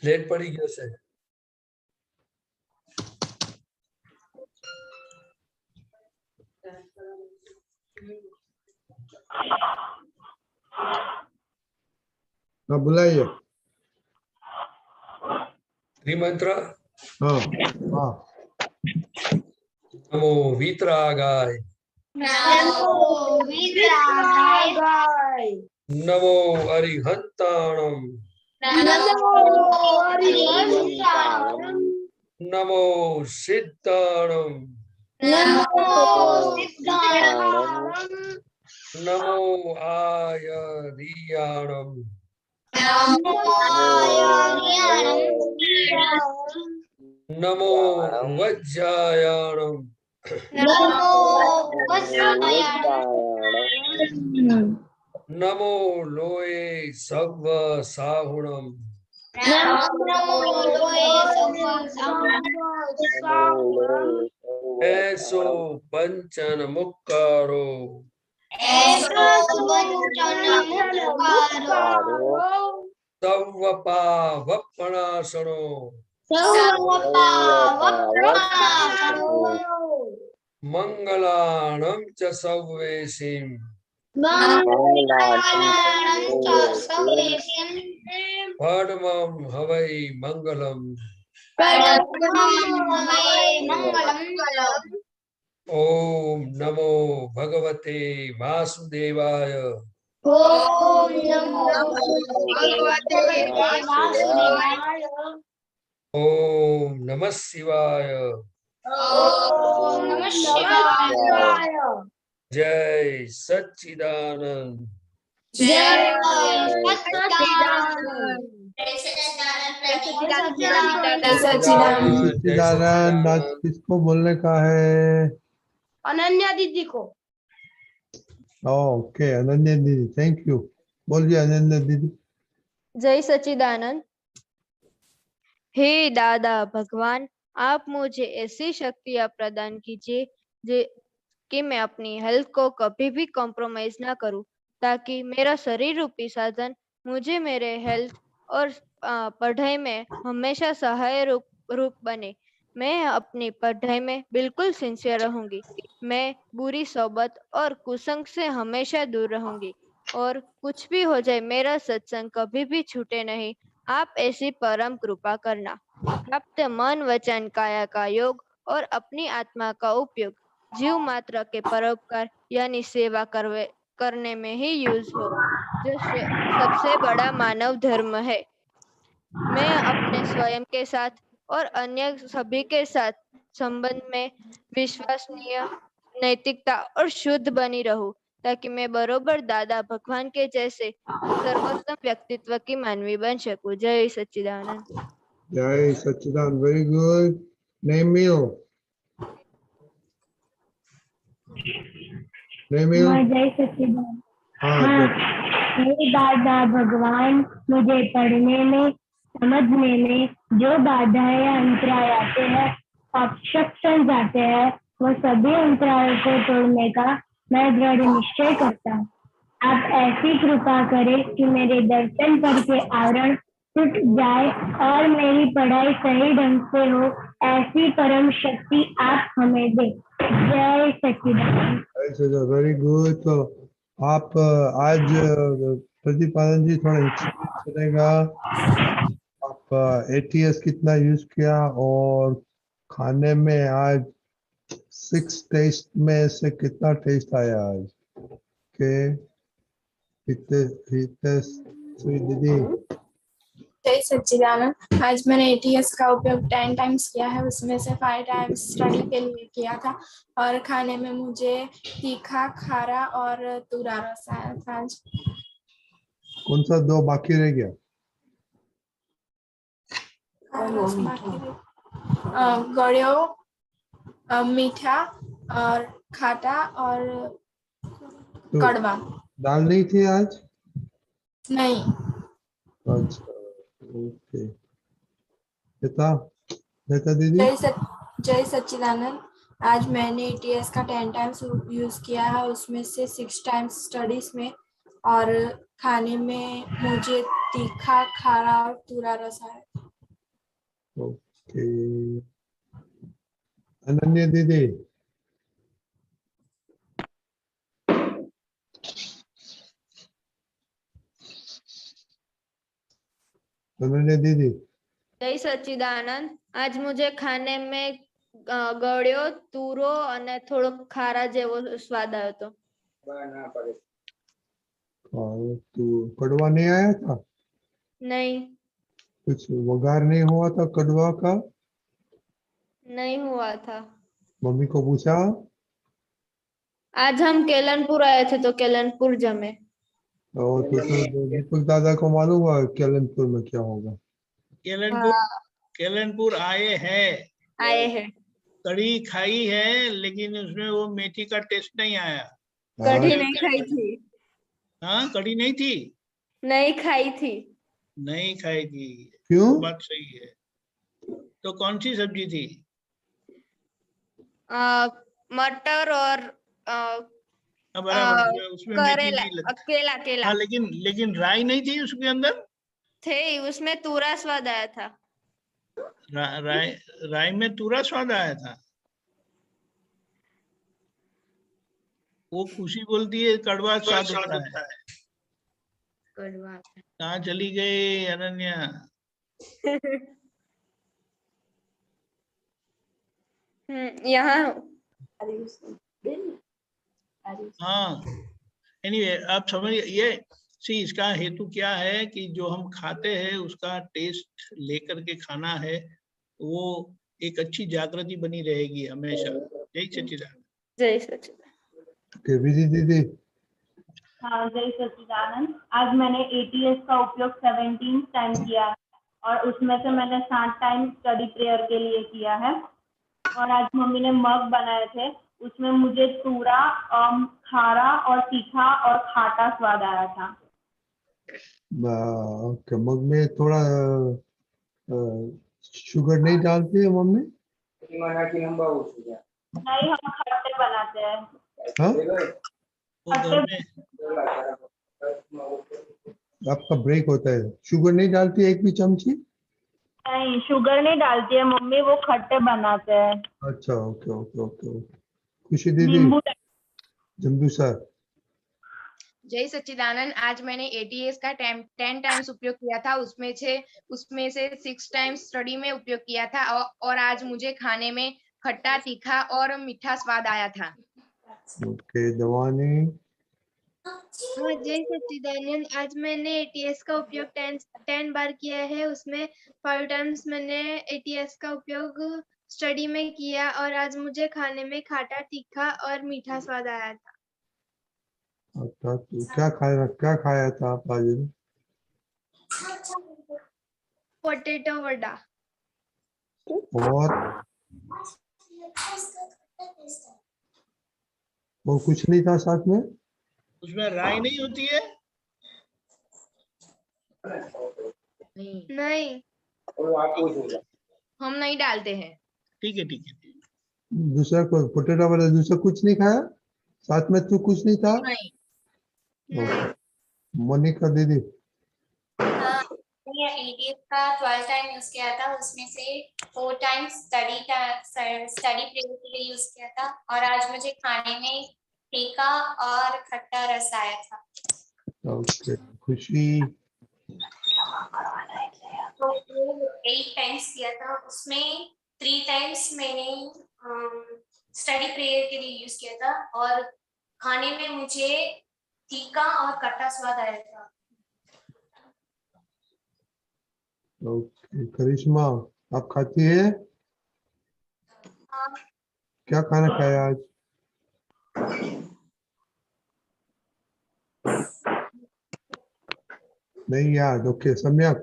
Late પડી ગયો છે. हाँ बुलाइए. ત્રિમંત્ર. हाँ हाँ. નમો વિતરાગાય. નમો વિતરાગાય. નમો અરિહંતાણમ. નમો હરિહંતાણમ. નમો સિદ્ધાણમ. નમો સિદ્ધાણમ. નમો આયરિયાણમ. નમો આયર્યાણમ. નમો વજ્જાયાણમ. નમો વજ્રાયાણમ. નમો લોએ સવ્વ સાહુણમ. નમો લોએ સમ્માસાહુણમ. એસો પંચન મુક્કારો. એસો વંચન મુક્કારો. સવ્વપા વપણાસણો. સર્વપાવપ્રણાશનો. મંગલાણમ ચ સવ્વેસીમ. મંગલાણં ચ સર્વેષાં. પડમં હવૈ મંગલમ. પરમં હવૈ મંગલમ. ઓમ નમો ભગવતે વાસુદેવાય. ઓમ નમો ભગવતે વાસુદેવાય. ઓમ નમઃ શિવાય. ઓમ નમઃ શિવાય. જય સચ્ચિદાનંદ. જય सच्चिदानंद। सच्चिदानंद. आज किसको बोलने का है? अनन्या दीदी को। ओके अनन्या दीदी, थैंक यू. बोलिए अनन्या दीदी. जय सच्चिदानंद। हे दादा भगवान, आप मुझे ऐसी शक्तियाँ प्रदान कीजिए कि मैं अपनी हेल्थ को कभी भी कॉम्प्रोमाइज ना करूं, ताकि मेरा शरीर रूपी साधन मुझे मेरे हेल्थ और पढ़ाई में हमेशा सहाय रूप बने। मैं अपनी पढ़ाई में बिल्कुल सिंसियर रहूंगी। मैं बुरी सोबत और कुसंग से हमेशा दूर रहूंगी और कुछ भी हो जाए मेरा सत्संग कभी भी छूटे नहीं। आप ऐसी परम कृपा करना। प्राप्त मन वचन काया का योग और अपनी आत्मा का उपयोग जीव मात्र के परोपकार यानी सेवा करने में ही यूज हो, जो सबसे बड़ा मानव धर्म है। मैं अपने स्वयं के साथ और अन्य सभी के साथ संबंध में विश्वसनीय, नैतिकता और शुद्ध बनी रहूं, ताकि मैं बरोबर दादा भगवान के जैसे सर्वोत्तम व्यक्तित्व की मानवी बन सकूं। जय सच्चिदानंद। जय सच्चिदानंद. Very good. नेमिल. नेमिल. जय सच्चिदानंद। हाँ हाँ, हे दादा भगवान, मुझे पढ़ने में, समझने में जो बाधाएं या अंतराय आते हैं, ऑब्स्ट्रक्शंस आते हैं, वो सभी अंतरायों को तोड़ने का मैं दृढ़ निश्चय करता हूँ। आप ऐसी कृपा करें कि मेरे दर्शन पर के आवरण टूट जाए और मेरी पढ़ाई सही ढंग से हो, ऐसी परम शक्ति आप हमें दे। जय सच्चिदानंद। Very good. तो आप आज प्रदीप आनंद जी थोड़ा एक्सप्लेन करेगा आप एटीएस कितना यूज किया और खाने में आज 6 टेस्ट में से कितना टेस्ट आया आज के दीदी. जय सच्चिदानंद। आज मैंने एटीएस का उपयोग 10 टाइम्स किया है, उसमें से 5 टाइम्स स्टडी के लिए किया था और खाने में मुझे तीखा, खारा और तुरा रस आया था आज। कौन सा 2 बाकी रह गया? गड़ियो, मीठा और खाटा और तो कड़वा। दाल नहीं थी आज? नहीं। अच्छा ओके. नेता दीदी. जय सच्चिदानंद। आज मैंने एटीएस का 10 टाइम्स यूज किया है, उसमें से 6 टाइम्स स्टडीज में और खाने में मुझे तीखा, खारा और तुरा रस आया। ओके अनन्या दीदी अनन्या दीदी જય સચ્ચિદાનંદ આજ मुझे खाने में ગળ્યો તુરો અને થોડો ખારા જેવો સ્વાદ આવ્યો હતો तो कड़वा नहीं आया था नहीं कुछ वघार नहीं हुआ था कड़वा का नहीं हुआ था मम्मी को पूछा आज हम केलनपुर आए थे तो केलनपुर जमे और तो दीपक दादा को मालूम हुआ केलनपुर में क्या होगा केलनपुर आए हैं, आए हैं कढ़ी खाई है, लेकिन उसमें वो मेथी का टेस्ट नहीं आया। कढ़ी नहीं खाई थी हाँ, कढ़ी नहीं थी, नहीं खाई थी नहीं खाई थी। क्यों बात सही है। तो कौन सी सब्जी थी? मटर और बराबर, उसमें मेथी करेला नहीं लगता। केला केला हाँ, लेकिन राई नहीं थी उसके अंदर। थे उसमें तूरा स्वाद आया था राई में तुरा स्वाद आया था। वो खुशी बोलती है कड़वा स्वाद होता है। कड़वा कहाँ चली गई अनन्या? यहाँ हाँ, एनीवे आप समझिए ये इसका हेतु क्या है कि जो हम खाते हैं उसका टेस्ट लेकर के खाना है, वो एक अच्छी जागृति बनी रहेगी हमेशा। जय सच्चिदानंद। जय सच्चिदानंद। केवीजी दीदी हाँ जय सच्चिदानंद। आज मैंने ATS का उपयोग 17 टाइम किया है और उसमें से मैंने 7 टाइम स्टडी प्रेयर के लिए किया है। और आज मम्मी ने मग बनाए थे, उसमें मुझे तूरा, खारा और तीखा और खाटा स्वाद आया था। मग में थोड़ा शुगर नहीं डालती है मम्मी? नहीं, हम खट्टे बनाते हैं। हाँ? खट्टे आपका ब्रेक होता है, शुगर नहीं डालती एक भी चमची? नहीं, शुगर नहीं डालती है मम्मी, वो खट्टे बनाते हैं। अच्छा ओके ओके ओके। खुशी दीदी नींबू जम्बू सर। जय सच्चिदानंद। आज मैंने ATS का 10 टाइम्स उपयोग किया था, उसमें से 6 टाइम्स स्टडी में उपयोग किया था और आज मुझे खाने में खट्टा, तीखा और मीठा स्वाद आया था। ओके दवानी हाँ जय सच्चिदानंद। आज मैंने ATS का उपयोग 10 बार किया है, उसमें 5 टाइम्स मैंने ATS का उपयोग स्टडी में किया और आज मुझे खाने में खाटा, तीखा और मीठा स्वाद आया था। अच्छा तो क्या खाया था आप आज? पोटैटो वड़ा और कुछ नहीं था साथ में? उसमें राई नहीं होती है? नहीं, हम नहीं डालते हैं। ठीक है ठीक है। दूसरा कोई पोटैटो वाला दूसरा कुछ नहीं खाया साथ में? तो कुछ नहीं था? नहीं। मोनिका दीदी मैंने ATS का 12 टाइम यूज किया था, उसमें से 4 टाइम स्टडी प्रेयर के लिए यूज किया था और आज मुझे खाने में तीखा और खट्टा रस आया था। ओके खुशी तो 8 टाइम्स किया था, उसमें 3 टाइम्स मैंने स्टडी प्रेयर के लिए यूज किया था और खाने में मुझे तीखा और खट्टा स्वाद आया था। ओके करिश्मा आप खाती है? हाँ। क्या खाना खाया आज? नहीं याद। ओके सम्यक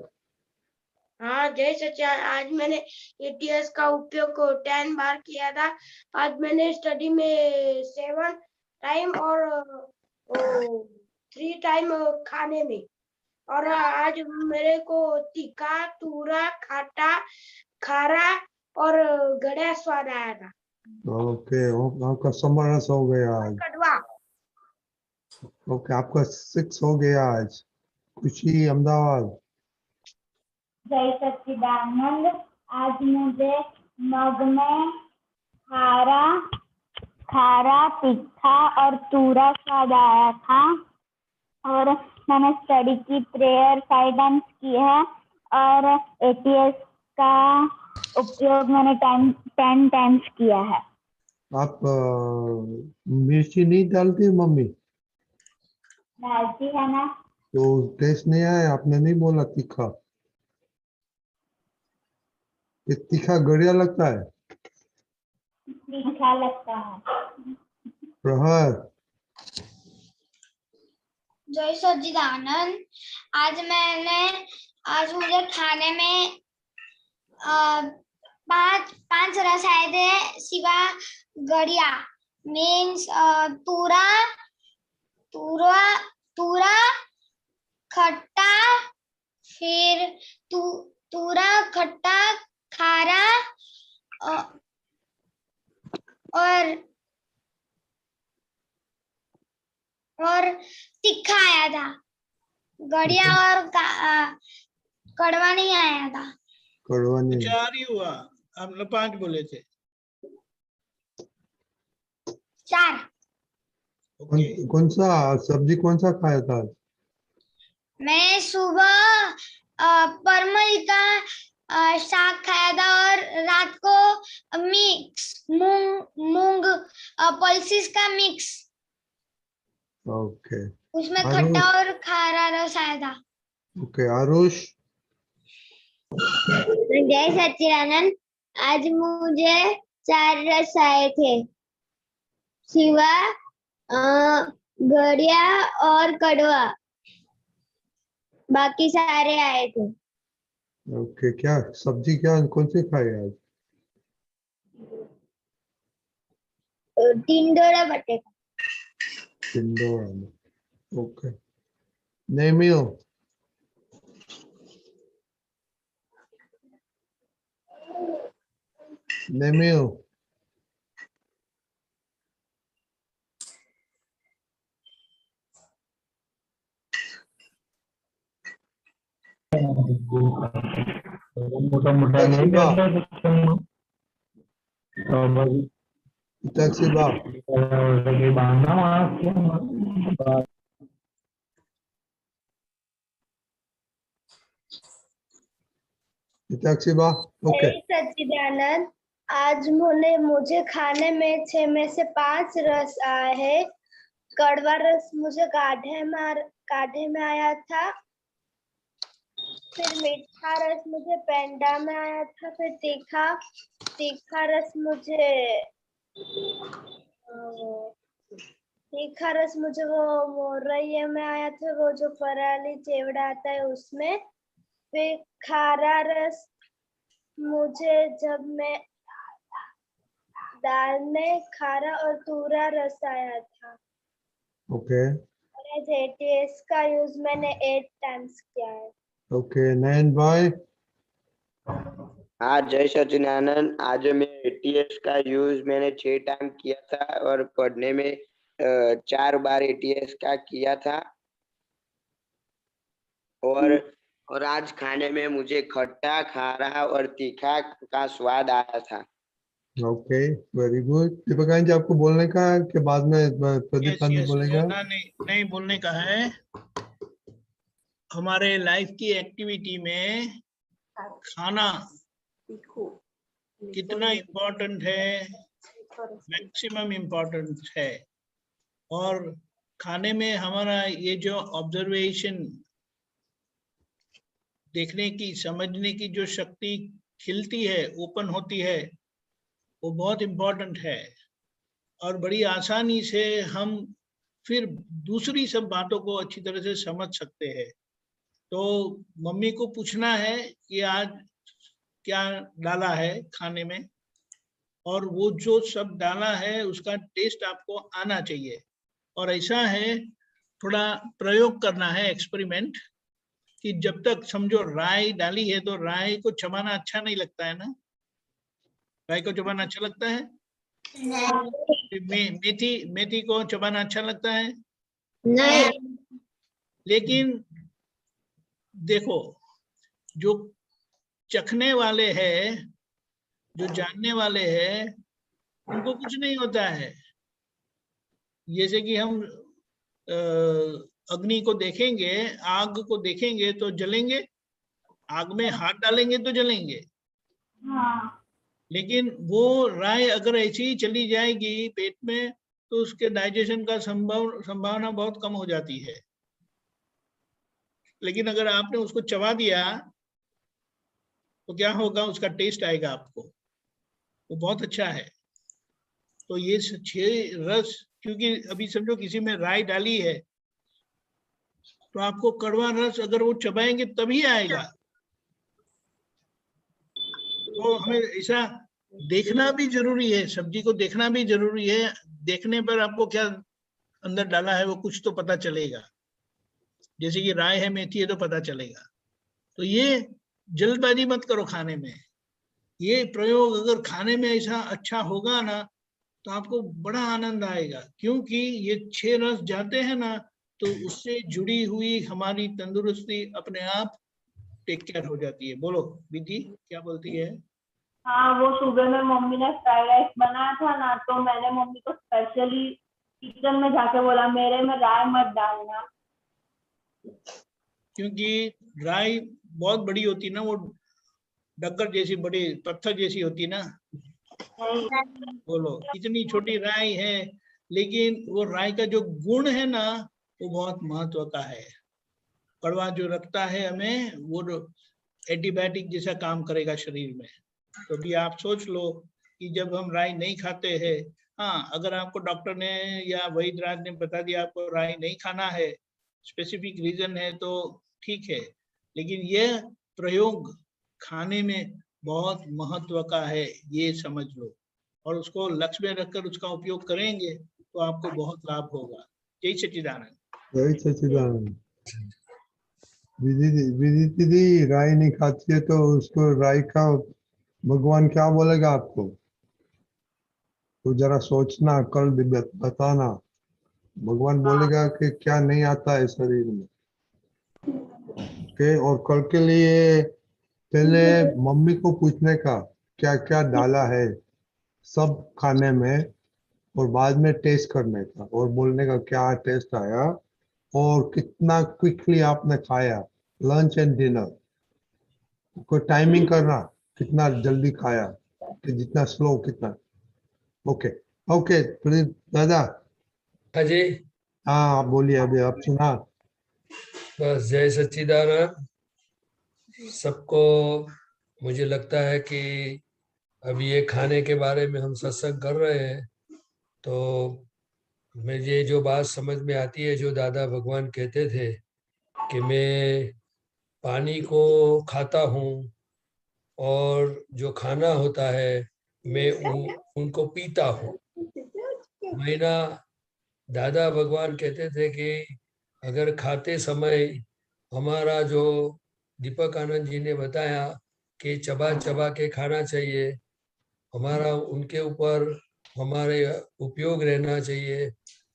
हाँ जय सच्चिदानंद। आज मैंने ATS का उपयोग 10 बार किया था। आज मैंने स्टडी में 7 टाइम और 3 टाइम खाने में, और आज मेरे को तीखा, तूरा, खाटा, खारा और गड़ा स्वाद आया था। ओके आपका समरस हो गया आज। कड़वा। ओके आपका 6 हो गया आज। खुशी अहमदाबाद। जय सच्चिदानंद। आज मुझे मग में खारा तीखा और तूरा स्वाद आया था और मैंने स्टडी की प्रेयर 5 टाइम्स की है और एटीएस का उपयोग मैंने 10 टाइम्स किया है। आप मिर्ची नहीं डालती मम्मी? डालती है ना। तो टेस्ट नहीं आया? आपने नहीं बोला तीखा? ये तीखा गड़िया लगता है। तीखा लगता है। प्रहर, जय सच्चिदानंद। आज मुझे खाने में पांच रस आए थे सिवा गड़िया मीन्स तूरा खट्टा, फिर तूरा खट्टा खारा और तीखा आया था। गड़िया और कड़वा नहीं आया था। कड़वा नहीं। 4 ही हुआ, आपने 5 बोले थे। 4। कौन सा सब्जी कौन सा खाया था? मैं सुबह परमल का साग खाया था और रात को मिक्स मूंग पल्सेस का मिक्स। ओके। उसमें खट्टा और खारा रस आया था। ओके। आरुष, जय सच्चिदानंद। आज मुझे 4 रस आए थे सिवा गड़िया और कड़वा, बाकी सारे आए थे। ओके। क्या सब्जी क्या कौन सी खाई आज? टिंडोरा बटेका। टिंडोरा। ओके। नेमियो, नेमियो। Itaxiba. Itaxiba. ओके। सच्चिदानंद। आज मुझे खाने में 6 में से 5 रस आए हैं। कड़वा रस मुझे काढ़े में आया था, फिर मीठा रस मुझे पेंडा में आया था, फिर तीखा रस मुझे वो मोरैया में आया था, वो जो पराली चेवड़ा आता है उसमें। फिर खारा रस मुझे जब मैं दाल में खारा और तूरा रस आया था। ओके। और एटीएस का यूज मैंने 8 टाइम्स किया है। ओके। नयन भाई। हाँ, जय सच्चिदानंद। आज मैं एटीएस का यूज मैंने 6 टाइम किया था और पढ़ने में 4 बार एटीएस का किया था और आज खाने में मुझे खट्टा, खारा और तीखा का स्वाद आया था। Okay, very good. Deepkant ji, आपको बोलने का है कि बाद में प्रदीप जी बोलेगा? नहीं बोलने का है। हमारे लाइफ की एक्टिविटी में खाना कितना इम्पोर्टेंट है, मैक्सिमम इम्पोर्टेंट है। और खाने में हमारा ये जो ऑब्जर्वेशन, देखने की, समझने की जो शक्ति खिलती है, ओपन होती है, वो बहुत इम्पोर्टेंट है। और बड़ी आसानी से हम फिर दूसरी सब बातों को अच्छी तरह से समझ सकते हैं। तो मम्मी को पूछना है कि आज क्या डाला है खाने में, और वो जो सब डाला है उसका टेस्ट आपको आना चाहिए। और ऐसा है, थोड़ा प्रयोग करना है, एक्सपेरिमेंट, कि जब तक समझो राई डाली है तो राई को चबाना अच्छा नहीं लगता है ना? राई को चबाना अच्छा लगता है? मेथी को चबाना अच्छा लगता है? नहीं। लेकिन देखो, जो चखने वाले हैं, जो जानने वाले हैं, उनको कुछ नहीं होता है। जैसे कि हम अग्नि को देखेंगे, आग को देखेंगे तो जलेंगे, आग में हाथ डालेंगे तो जलेंगे। लेकिन वो राय अगर ऐसी ही चली जाएगी पेट में तो उसके डाइजेशन का संभावना बहुत कम हो जाती है। लेकिन अगर आपने उसको चबा दिया तो क्या होगा, उसका टेस्ट आएगा आपको, वो बहुत अच्छा है। तो ये 6 रस, क्योंकि अभी समझो किसी में राई डाली है तो आपको कड़वा रस अगर वो चबाएंगे तभी आएगा। तो हमें ऐसा देखना भी जरूरी है, सब्जी को देखना भी जरूरी है। देखने पर आपको क्या अंदर डाला है वो कुछ तो पता चलेगा। जैसे कि राय है, मेथी है, तो पता चलेगा। तो ये जल्दबाजी मत करो खाने में। ये प्रयोग अगर खाने में ऐसा अच्छा होगा ना तो आपको बड़ा आनंद आएगा, क्योंकि ये 6 रस जाते हैं ना तो उससे जुड़ी हुई हमारी तंदुरुस्ती अपने आप टेक केयर हो जाती है। बोलो विधि क्या बोलती है? हाँ, वो सुबह में मम्मी ने फ्राइड राइस बनाया था ना, तो मैंने मम्मी को स्पेशली किचन में जाके बोला मेरे में राय मत डालना, क्योंकि राई बहुत बड़ी होती ना, वो डगर जैसी, बड़ी पत्थर जैसी होती ना। बोलो इतनी छोटी राई है, लेकिन वो राई का जो गुण है ना वो बहुत महत्व का है। कड़वा जो रखता है हमें, वो एंटीबायोटिक जैसा काम करेगा शरीर में। तो भी आप सोच लो कि जब हम राई नहीं खाते हैं, हाँ अगर आपको डॉक्टर ने या वैद्यराज ने बता दिया आपको राई नहीं खाना है, स्पेसिफिक रीजन है तो ठीक है, लेकिन यह प्रयोग खाने में बहुत महत्व का है, ये समझ लो। और उसको लक्ष्य में रखकर उसका उपयोग करेंगे तो आपको बहुत लाभ होगा। जय सच्चिदानंद। जय सच्चिदानंद। विधि दीदी राई नहीं खाती है तो उसको राई का भगवान क्या बोलेगा आपको? तो जरा सोचना, कल बताना। भगवान बोलेगा कि क्या नहीं आता है शरीर में। ओके, और कल के लिए पहले मम्मी को पूछने का क्या क्या डाला है सब खाने में, और बाद में टेस्ट करने का और बोलने का क्या टेस्ट आया और कितना क्विकली आपने खाया, लंच एंड डिनर को टाइमिंग करना, कितना जल्दी खाया कि जितना स्लो कितना। ओके ओके दादा। हाँ जी, हाँ आप बोलिए, अभी आप सुना। बस जय सच्चिदानंद सबको। मुझे लगता है कि अभी ये खाने के बारे में हम सत्संग कर रहे हैं तो मुझे जो बात समझ में आती है, जो दादा भगवान कहते थे कि मैं पानी को खाता हूँ और जो खाना होता है मैं उनको पीता हूँ। मैना दादा भगवान कहते थे कि अगर खाते समय हमारा जो दीपक आनंद जी ने बताया कि चबा चबा के खाना चाहिए, हमारा उनके ऊपर हमारे उपयोग रहना चाहिए,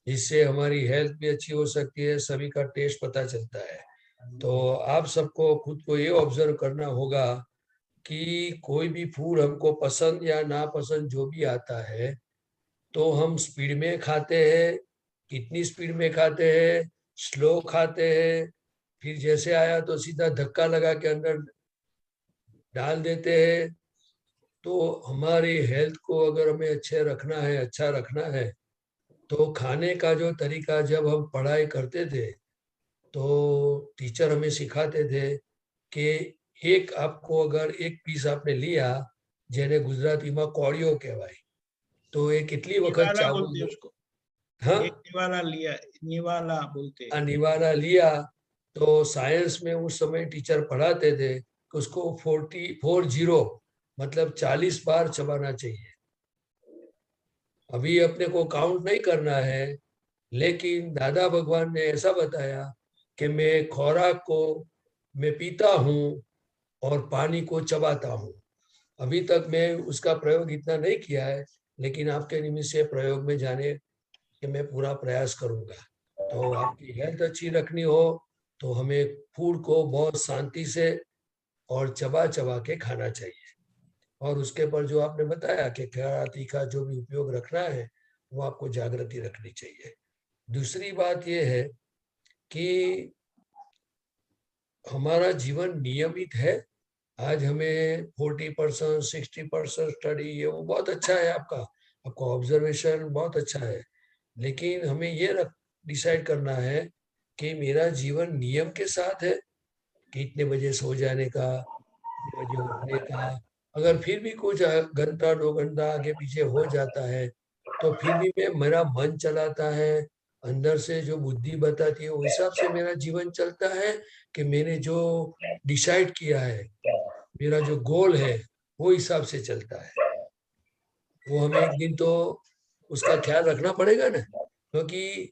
जिससे हमारी हेल्थ भी अच्छी हो सकती है, सभी का टेस्ट पता चलता है। तो आप सबको खुद को ये ऑब्जर्व करना होगा कि कोई भी फूड हमको पसंद या नापसंद जो भी आता है तो हम स्पीड में खाते हैं, कितनी स्पीड में खाते हैं, स्लो खाते हैं, फिर जैसे आया तो सीधा धक्का लगा के अंदर डाल देते हैं। तो हमारी हेल्थ को अगर हमें अच्छे रखना है, अच्छा रखना है, तो खाने का जो तरीका जब हम पढ़ाई करते थे तो टीचर हमें सिखाते थे कि एक आपको अगर एक पीस आपने लिया, जेने गुजराती में कोड़ियो कहवाय, तो ये कितनी वक्त निवाला चावल बोलते हैं उसको। हाँ एक निवाला लिया, निवाला बोलते हैं। निवाला लिया। तो साइंस में उस समय टीचर पढ़ाते थे कि उसको 40 मतलब 40 बार चबाना चाहिए। अभी अपने को काउंट नहीं करना है, लेकिन दादा भगवान ने ऐसा बताया कि मैं खुराक को मैं पीता हूँ और पानी को चबाता हूँ। अभी तक मैं उसका प्रयोग इतना नहीं किया है, लेकिन आपके निमित्त से प्रयोग में जाने कि मैं पूरा प्रयास करूंगा। तो आपकी हेल्थ अच्छी रखनी हो तो हमें फूड को बहुत शांति से और चबा चबा के खाना चाहिए। और उसके पर जो आपने बताया कि खरा तीखा जो भी उपयोग रखना है वो आपको जागृति रखनी चाहिए। दूसरी बात ये है कि हमारा जीवन नियमित है। आज हमें 40% 60% स्टडी, ये वो बहुत अच्छा है, आपका ऑब्जर्वेशन बहुत अच्छा है, लेकिन हमें ये डिसाइड करना है कि मेरा जीवन नियम के साथ है कि इतने बजे सो जाने का, इतने बजे उठने का। अगर फिर भी कुछ घंटा 2 घंटा आगे पीछे हो जाता है तो फिर भी मेरा मन चलाता है, अंदर से जो बुद्धि बताती है उस हिसाब से मेरा जीवन चलता है कि मैंने जो डिसाइड किया है, मेरा जो गोल है वो हिसाब से चलता है। वो हमें एक दिन तो उसका ख्याल रखना पड़ेगा ना, क्योंकि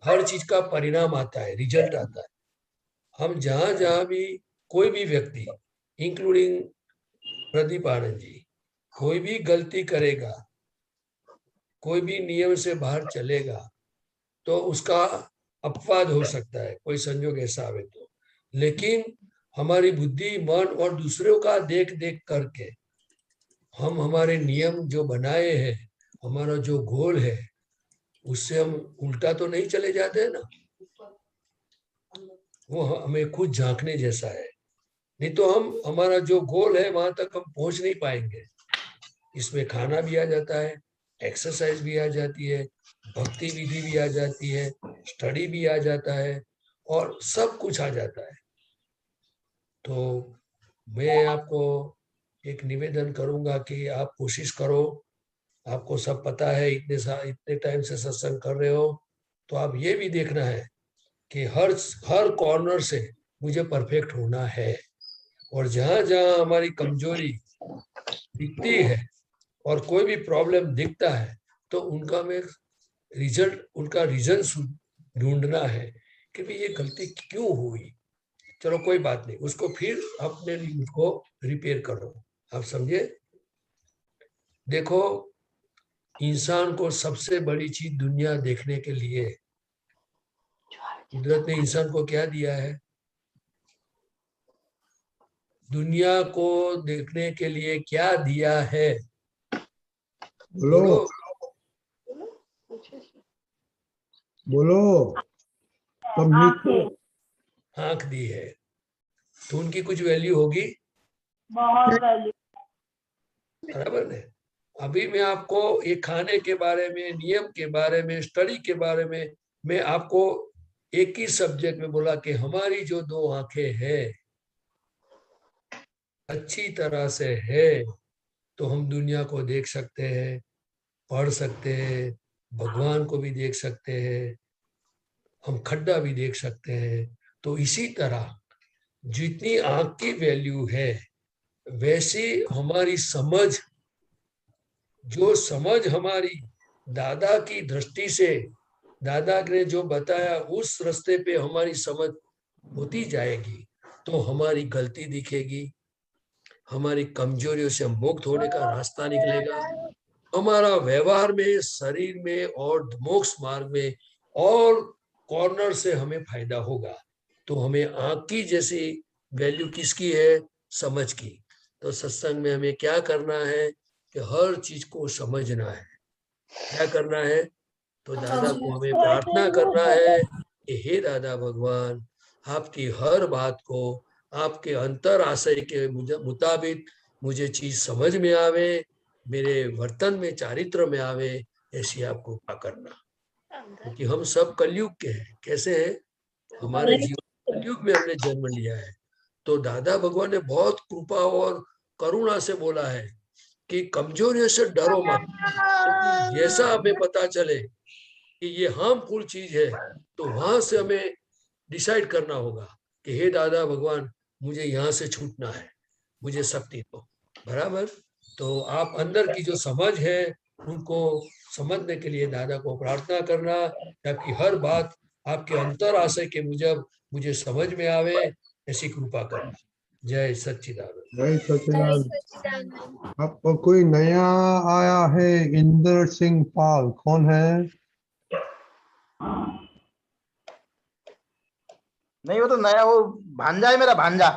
हर चीज का परिणाम आता है, रिजल्ट आता है। हम जहां जहां भी कोई भी व्यक्ति इंक्लूडिंग प्रदीप आनंद जी कोई भी गलती करेगा, कोई भी नियम से बाहर चलेगा तो उसका अपवाद हो सकता है, कोई संजोग ऐसा आवे तो। लेकिन हमारी बुद्धि, मन और दूसरों का देख देख करके हम हमारे नियम जो बनाए हैं, हमारा जो गोल है, उससे हम उल्टा तो नहीं चले जाते हैं ना। वो हमें खुद झांकने जैसा है, नहीं तो हमारा जो गोल है वहां तक हम पहुंच नहीं पाएंगे। इसमें खाना भी आ जाता है, एक्सरसाइज भी आ जाती है, भक्ति विधि भी आ जाती है, स्टडी भी आ जाता है, और सब कुछ आ जाता है। तो मैं आपको एक निवेदन करूंगा कि आप कोशिश करो। आपको सब पता है, इतने टाइम से सत्संग कर रहे हो, तो आप ये भी देखना है कि हर कॉर्नर से मुझे परफेक्ट होना है, और जहां जहां हमारी कमजोरी दिखती है और कोई भी प्रॉब्लम दिखता है तो उनका उनका रीजन ढूंढना है कि भाई ये गलती क्यों हुई। चलो कोई बात नहीं, उसको फिर अपने उसको रिपेयर करो। आप समझे? देखो, इंसान को सबसे बड़ी चीज दुनिया देखने के लिए कुदरत ने इंसान को क्या दिया है? दुनिया को देखने के लिए क्या दिया है? बोलो बोलो। सब मीट आंख दी है, तो उनकी कुछ वैल्यू होगी? बहुत वैल्यू। बराबर है। अभी मैं आपको ये खाने के बारे में, नियम के बारे में, स्टडी के बारे में मैं आपको एक ही सब्जेक्ट में बोला कि हमारी जो 2 आंखें हैं अच्छी तरह से है तो हम दुनिया को देख सकते हैं, पढ़ सकते हैं, भगवान को भी देख सकते हैं, हम खड्डा भी देख सकते हैं। तो इसी तरह जितनी आंख की वैल्यू है वैसी हमारी समझ, जो समझ हमारी दादा की दृष्टि से, दादा ने जो बताया उस रास्ते पे हमारी समझ होती जाएगी तो हमारी गलती दिखेगी, हमारी कमजोरियों से मुक्त होने का रास्ता निकलेगा, हमारा व्यवहार में, शरीर में और मोक्ष मार्ग में और कॉर्नर से हमें फायदा होगा। तो हमें आंख की जैसी वैल्यू किसकी है? समझ की। तो सत्संग में हमें क्या करना है कि हर चीज को समझना है। क्या करना है? तो दादा को हमें प्रार्थना करना है कि हे दादा भगवान, आपकी हर बात को आपके अंतर आशय के मुताबिक मुझे चीज समझ में आवे, मेरे वर्तन में, चारित्र में आवे, ऐसी आपको कृपा करना। क्योंकि हम सब कलयुग के हैं। कैसे हैं? हमारे जीवन कलयुग में हमने जन्म लिया है। तो दादा भगवान ने बहुत कृपा और करुणा से बोला है कि कमजोरियों से डरो मत। जैसा हमें पता चले कि ये हार्मफुल चीज है तो वहां से हमें डिसाइड करना होगा कि हे दादा भगवान, मुझे यहाँ से छूटना है, मुझे शक्ति दो। बराबर? तो आप अंदर की जो समझ है उनको समझने के लिए दादा को प्रार्थना करना, ताकि हर बात आपके अंतर आशय के मुजब मुझे समझ में आवे, ऐसी कृपा करना। जय सच्चिदानंद। जय सच्चिदानंद। अब कोई नया आया है? इंदर सिंह पाल कौन है? नहीं, वो तो नया, वो भांजा है मेरा, भांजा।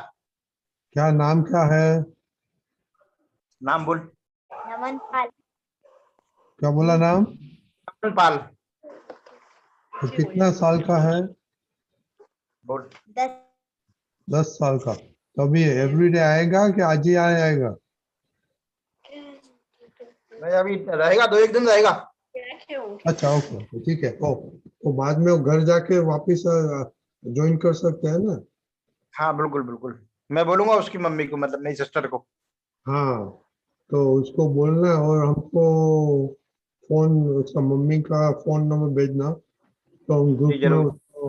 क्या नाम क्या है? नाम बोल। नमनपाल। क्या बोला नाम? पाल। तो कितना साल का है? बोल। 10 साल का। तो अभी एवरीडे आएगा कि आज ही आएगा? नहीं अभी रहेगा, 2-1 दिन रहेगा। अच्छा ओके ठीक है। तो बाद में वो घर जाके वापिस ज्वाइन कर सकते हैं ना? हाँ बिल्कुल बिल्कुल, मैं बोलूंगा उसकी मम्मी को, मतलब मेरी सिस्टर को। हाँ तो उसको बोलना और हमको फोन, उसका मम्मी का फोन नंबर भेजना तो हम जी ग्रुप में जरूर, उसको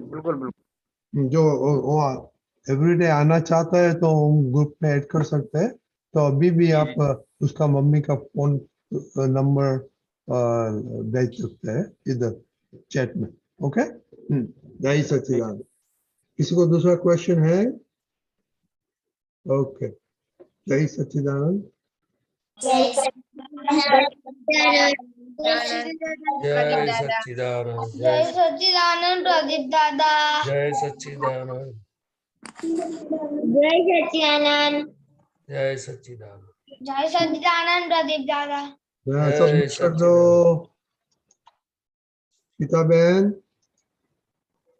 बिल्कुल बिल्कुल। जो वो एवरीडे आना चाहता है तो हम ग्रुप में ऐड कर सकते हैं। तो अभी भी जी आप जी उसका मम्मी का फोन नंबर भेज सकते हैं इधर चैट में। ओके। जय सच्चिदानंद। किसी को दूसरा क्वेश्चन है? ओके। जय सच्चिदानंद। जय जय सच्चिदानंद। जय सच्चिदानंद प्रदीप दादा। जय सच्चिदानंद। जय सच्चिदानंद। जय सच्चिदानंद। जय सच्चिदानंद प्रदीप दादा। सब जय मिक्स कर दो। सच्चिदानंद। सीता बहन।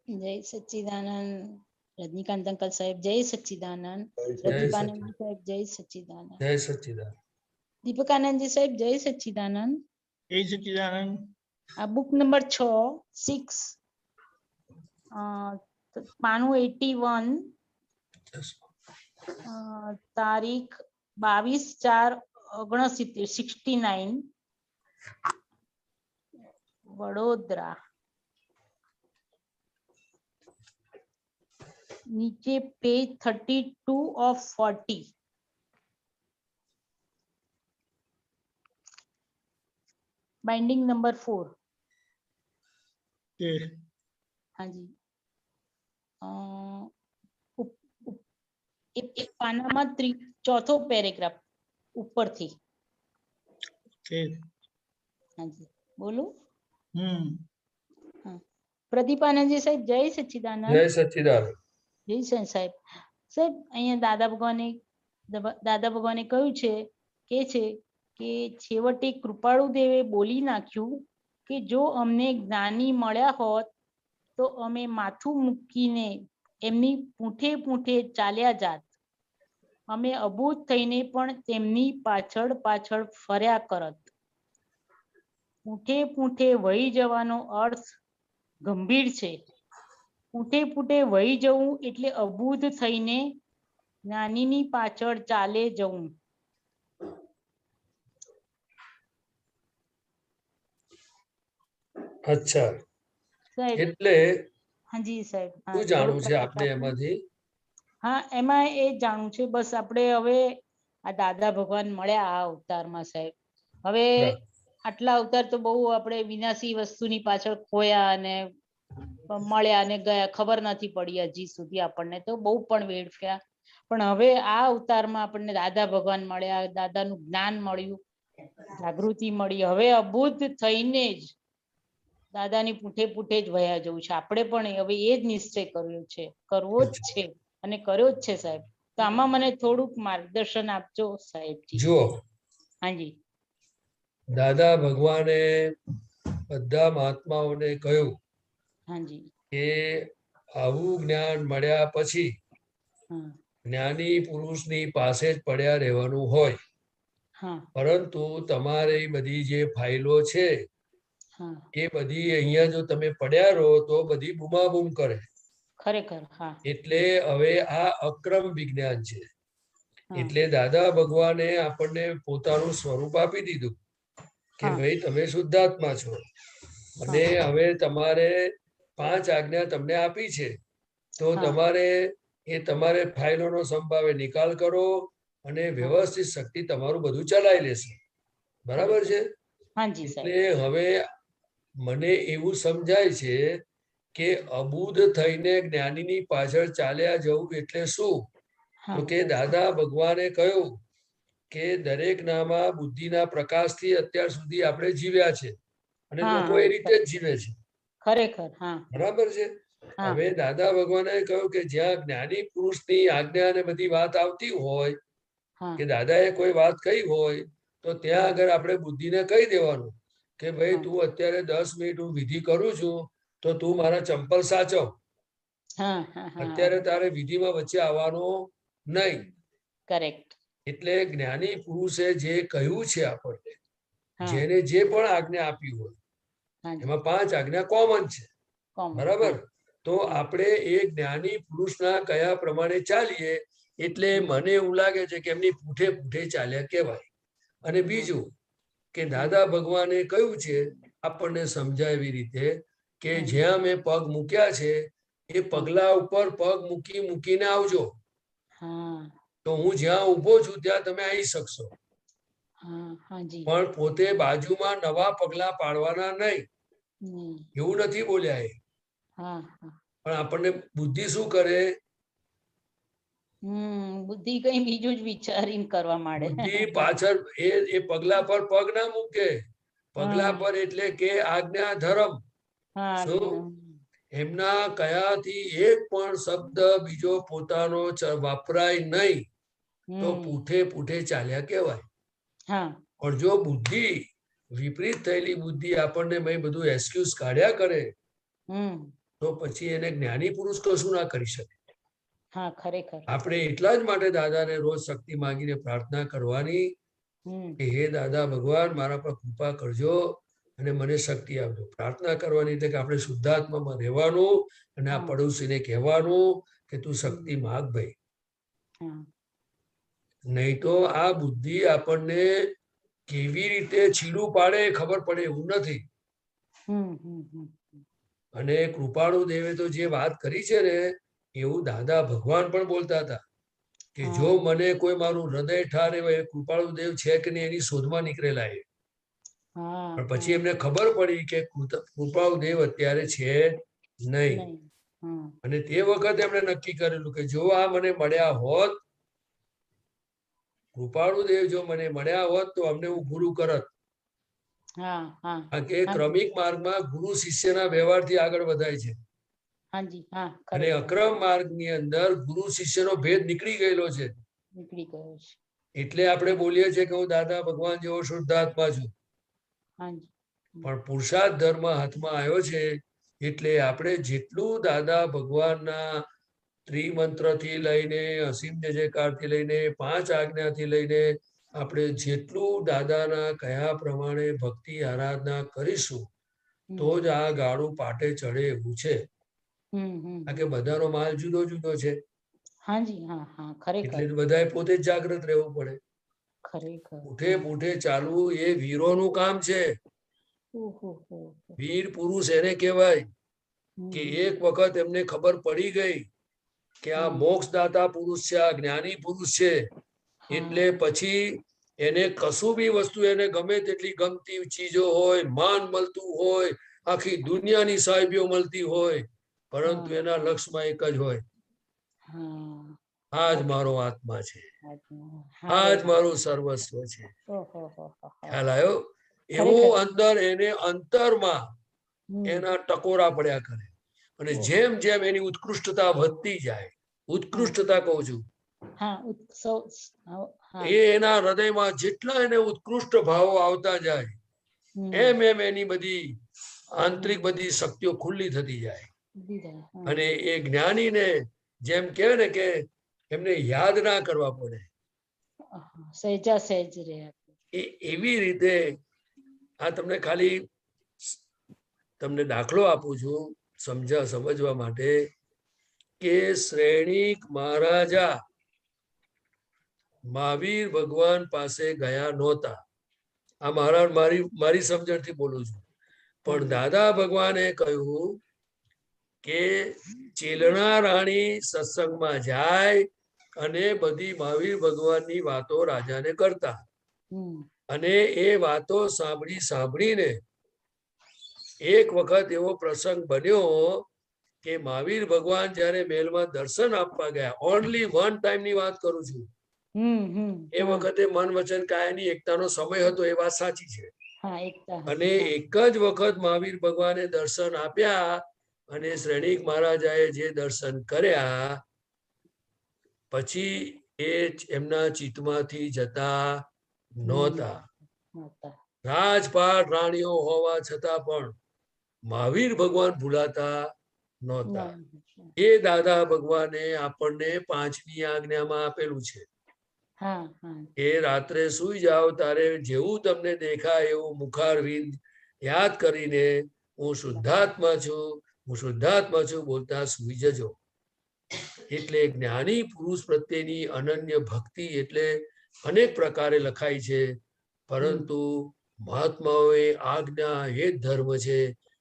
जय सच्चिदानंद। रजनीकांत अंकल साहेब जय सच्चिदानंद। जय प्रदीपानंद सच्चिदानंद। जी साहेब जय सच्चिदानंद। जय सच्चिदानंद। दीपकानंद जी साहेब जय सच्चिदानंद। जय सच्चिदानंद। આ બુક નંબર 6 પાનું 81 તારીખ 22/4/69 વડોદરા। नीचे पेज 32 of 40। Binding number 4। हाँ जी। एक पानाમાં चौथो पैराग्राफ ऊपर थी। हाँ जी बोलो। हाँ प्रदीपानंद जी साहेब जय सच्चिदानंद। जय सच्चिदानंद। જય સાહેબ। સાહેબ અહીંયા દાદા ભગવાને કહ્યું છે કે છેવટે કૃપાળુ દેવે બોલી નાખ્યું કે જો અમને જ્ઞાની મળ્યા હોત તો અમે માથું મૂકીને એમની પૂંઠે પૂંઠે ચાલ્યા જાત, અમે અબૂત થઈને પણ તેમની પાછળ પાછળ ફર્યા કરત। પૂંઠે પૂંઠે વહી જવાનો અર્થ ગંભીર છે। પૂંઠે પૂંઠે વહી જવું એટલે અબૂધ થઈને જ્ઞાનીની પાછળ ચાલે જવું। અચ્છા સાહેબ એટલે હાજી સાહેબ શું જાણવું છે આપને એમાંથી? હા એમાં એ જાણવું છે બસ આપણે હવે આ દાદા ભગવાન મળ્યા આ અવતારમાં સાહેબ, હવે આટલા અવતાર તો બહુ આપણે વિનાશી વસ્તુની પાછળ ખોયા અને મળ્યા અને ગયા, ખબર નથી પડી હજી સુધી આપણને તો બહુ પણ વેડફ્યા, પણ હવે આ અવતારમાં આપણને દાદા ભગવાન મળ્યા, દાદાનું જ્ઞાન મળ્યું, જાગૃતિ મળી, હવે અબૂધ થઈને જ દાદાની પૂઠે પૂઠે જ વયા જવું છે આપણે પણ હવે એ જ નિશ્ચય કર્યો છે, કરવો જ છે અને કર્યો જ છે સાહેબ। તો આમાં મને થોડુંક માર્ગદર્શન આપજો સાહેબજી। જુઓ હાજી દાદા ભગવાને બધા મહાત્માઓને કહ્યું હાજી કે આવું જ્ઞાન મળ્યા પછી જ્ઞાની પુરુષની પાસે જ પડ્યા રહેવાનું હોય, પરંતુ તમારી બધી જે ફાઇલો છે એ બધી અહીંયા જો તમે પડ્યા રહો તો બધી બૂમાબૂમ કરે। ખરેખર હા। એટલે હવે આ અક્રમ વિજ્ઞાન છે, એટલે દાદા ભગવાને આપણને પોતાનું સ્વરૂપ આપી દીધું કે ભાઈ તમે શુદ્ધાત્મા છો અને હવે તમારે 5 આજ્ઞા તમને આપી છે, તો તમારે એ તમારે ફાઇલોનો સંભાવે નિકાલ કરો અને વ્યવસ્થિત શક્તિ તમારું બધું ચલાવી લેશે, બરાબર છે? એટલે હવે મને એવું સમજાય છે કે અબૂધ થઈને જ્ઞાનીની પાછળ ચાલ્યા જવું એટલે શું? તો કે દાદા ભગવાને કહ્યું કે દરેક નામાં બુદ્ધિના પ્રકાશથી અત્યાર સુધી આપણે જીવ્યા છે અને લોકો એ રીતે જ જીવે છે, ખરેખર હા બરાબર છે? હા હવે દાદા ભગવાને કહ્યું કે જ્યાં જ્ઞાની પુરુષની આજ્ઞા અને બધી વાત આવતી હોય હા કે દાદાએ કોઈ વાત કહી હોય તો ત્યાં આગળ આપણે બુદ્ધિને કહી દેવાનું કે ભાઈ હા તું અત્યારે 10 મિનિટ હું વિધિ કરું છું તો તું મારા ચંપલ સાચવ. હા હા હા અત્યારે તારે વિધિમાં વચ્ચે આવવાનું નહીં. કરેક્ટ. એટલે જ્ઞાની પુરુષે જે કહ્યું છે આપણને, હા જેને જે પણ આજ્ઞા આપી હોય હાજી એમાં 5 આજ્ઞા કોમન છે, કોમન બરાબર? તો હા આપણે એ જ્ઞાની પુરુષના કયા પ્રમાણે ચાલીએ એટલે મને એવું લાગે છે કે એમની પૂઠે પૂઠે ચાલ્યા કહેવાય. અને બીજું કે દાદા ભગવાને કહ્યું છે આપણને સમજાય એવી રીતે કે જ્યાં મેં પગ મૂક્યા છે એ પગલા ઉપર પગ મૂકી મૂકીને આવજો. હા તો હું જ્યાં ઊભો છું ત્યાં તમે આવી શકશો, હા હાજી પણ પોતે બાજુમાં નવા પગલા પાડવાના નહીં, એવું નથી બોલ્યા એ. હા હા પણ આપણને બુદ્ધિ શું કરે? બુદ્ધિ કઈ બીજું જ વિચારીને કરવા માંડે. બુદ્ધિ પાછળ એ પગલા પર પગ ના મૂકે. પગલા હા પર એટલે કે આજ્ઞા ધર્મ. હા શું એમના કયાથી એક પણ શબ્દ બીજો પોતાનો વાપરાય નહીં તો પૂઠે પૂઠે ચાલ્યા કહેવાય. હા પણ જો બુદ્ધિ વિપરીત થયેલી બુદ્ધિ આપણને મેં બધું એક્સક્યુઝ કાઢ્યા કરે તો પછી એને જ્ઞાની પુરુષ કશું ના કરી શકે. હા ખરેખર. આપણે એટલા જ માટે દાદાને રોજ શક્તિ માંગીને પ્રાર્થના કરવાની કે હે દાદા ભગવાન મારા પર કૃપા કરજો અને મને શક્તિ આપજો. પ્રાર્થના કરવાની એટલે કે આપણે શુદ્ધાત્મામાં રહેવાનું અને આ પડોશીને કહેવાનું કે તું શક્તિ માગ ભાઈ. નહીં તો આ બુદ્ધિ આપણને કેવી રીતે છીલું પાડે ખબર પડે એવું નથી. અને કૃપાળુ દેવે તો જે વાત કરી છે ને એવું દાદા ભગવાન પણ બોલતા હતા કે જો મને કોઈ મારું હૃદય ઠારે એ કૃપાળુ દેવ છે કે નહીં એની શોધમાં નીકળેલા એ. પણ પછી એમને ખબર પડી કે કૃપાળુ દેવ અત્યારે છે નહીં. અને તે વખતે એમણે નક્કી કરેલું કે જો આ મને મળ્યા હોત, કૃપાળુ દેવ જો મને મળ્યા હોત તો અમને હું ગુરુ કરત. કારણ કે ક્રમિક માર્ગમાં ગુરુ શિષ્યના વ્યવહારથી આગળ વધાય છે. અને અક્રમ માર્ગની અંદર ગુરુ શિષ્યનો ભેદ નીકળી ગયેલો છે. એટલે આપણે બોલીએ છીએ કે હું દાદા ભગવાન જેવો શુદ્ધાત્મા છું. પણ પુરુષાર્થ ધર્મ હાથમાં આવ્યો છે એટલે આપણે જેટલું દાદા ભગવાનના ત્રિમંત્રથી લઈને અસીમ જય જયકારથી લઈને 5 આજ્ઞાથી લઈને આપણે જેટલું દાદાના કયા પ્રમાણે ભક્તિ આરાધના કરીશું તો જ આ ગાડું પાટે ચડે એવું છે. કારણ કે બધાનો માલ જુદો જુદો છે. એટલે બધાએ પોતે જ જાગૃત રહેવું પડે. પૂઠે પૂઠે ચાલવું એ વીરોનું કામ છે. વીર પુરુષ એને કહેવાય કે એક વખત એમને ખબર પડી ગઈ કે આ મોક્ષદાતા પુરુષ છે, આ જ્ઞાની પુરુષ છે, એટલે પછી એને કશું બી વસ્તુ એને ગમે તેટલી ગમતી ચીજો હોય, માન મળતું હોય, આખી દુનિયાની સાહેબીઓ મળતી હોય, પરંતુ એના લક્ષ્યમાં એક જ હોય, આ જ મારો આત્મા છે, આ જ મારું સર્વસ્વ છે. ખ્યાલ આવ્યો? એવું અંદર એને અંતરમાં એના ટકોરા પડ્યા કરે અને જેમ જેમ એની ઉત્કૃષ્ટતા વધતી જાય, ઉત્કૃષ્ટતા કહું છું, એના હૃદયમાં જેટલા એને ઉત્કૃષ્ટ ભાવો આવતા જાય એમ એમ એની બધી આંતરિક બધી શક્તિઓ ખુલ્લી થતી જાય. અને એ જ્ઞાનીને જેમ કહેવાય ને કે એમને યાદ ના કરવા પડે, સહેજા સહેજ રહે. એવી રીતે આ તમને ખાલી તમને દાખલો આપું છું સમજવા માટે કે શ્રેણીક મહારાજા મહાવીર ભગવાન પાસે ગયા નહોતા. આ મહારાજ મારી સમજણથી બોલું છું. પણ દાદા ભગવાને કહ્યું કે ચેલણા રાણી સત્સંગમાં જાય અને બધી મહાવીર ભગવાનની વાતો રાજાને કરતા, અને એ વાતો સાંભળીને એક વખત એવો પ્રસંગ બન્યો કે મહાવીર ભગવાન જયારે મહેલમાં દર્શન આપવા ગયા, ઓનલી વન ટાઈમ ની વાત કરું છું, એ વખતે મન વચન કાયાની એકતાનો સમય હતો, એ વાત સાચી છે. અને એક જ વખત મહાવીર ભગવાને દર્શન આપ્યા અને શ્રેણીક મહારાજાએ જે દર્શન કર્યા પછી એ એમના ચિત્તમાંથી જતા નહોતા. રાજપાટ રાણીઓ હોવા છતાં પણ મહાવીર ભગવાન ભૂલાતા નહોતા. એ દાદા ભગવાને આપણને 5મી આજ્ઞામાં આપેલું છે. એ રાત્રે સુઈ જાઓ ત્યારે જેવું તમને દેખાય એવું મુખારવિંદ યાદ કરીને હું શુદ્ધાત્મા છું બોલતા સુઈ જજો. એટલે જ્ઞાની પુરુષ પ્રત્યેની અનન્ય ભક્તિ એટલે અનેક પ્રકારે લખાય છે, પરંતુ મહાત્માઓએ આજ્ઞા એ જ ધર્મ છે.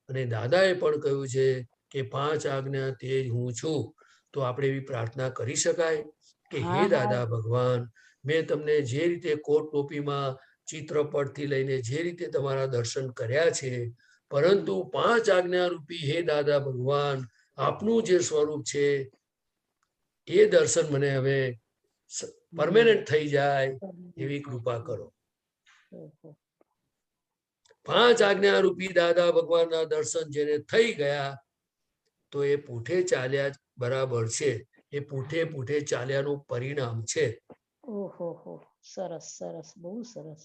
અને દાદાએ પણ કહ્યું છે કે 5 આજ્ઞા તે જ હું છું. તો આપણે એવી પ્રાર્થના કરી શકાય કે હે દાદા ભગવાન, મેં તમને જે રીતે કોટ ટોપીમાં ચિત્રપટથી લઈને જે રીતે તમારા દર્શન કર્યા છે, પરંતુ 5 આજ્ઞા રૂપી હે દાદા ભગવાન આપનું જે સ્વરૂપ છે એ દર્શન મને હવે પરમેનન્ટ થઈ જાય એવી કૃપા કરો. 5 આજ્ઞા રૂપી દાદા ભગવાનના દર્શન જેને થઈ ગયા તો એ પૂઠે ચાલ્યા બરાબર છે. એ પૂઠે ચાલ્યાનું પરિણામ છે. ઓહો, સરસ સરસ, બહુ સરસ.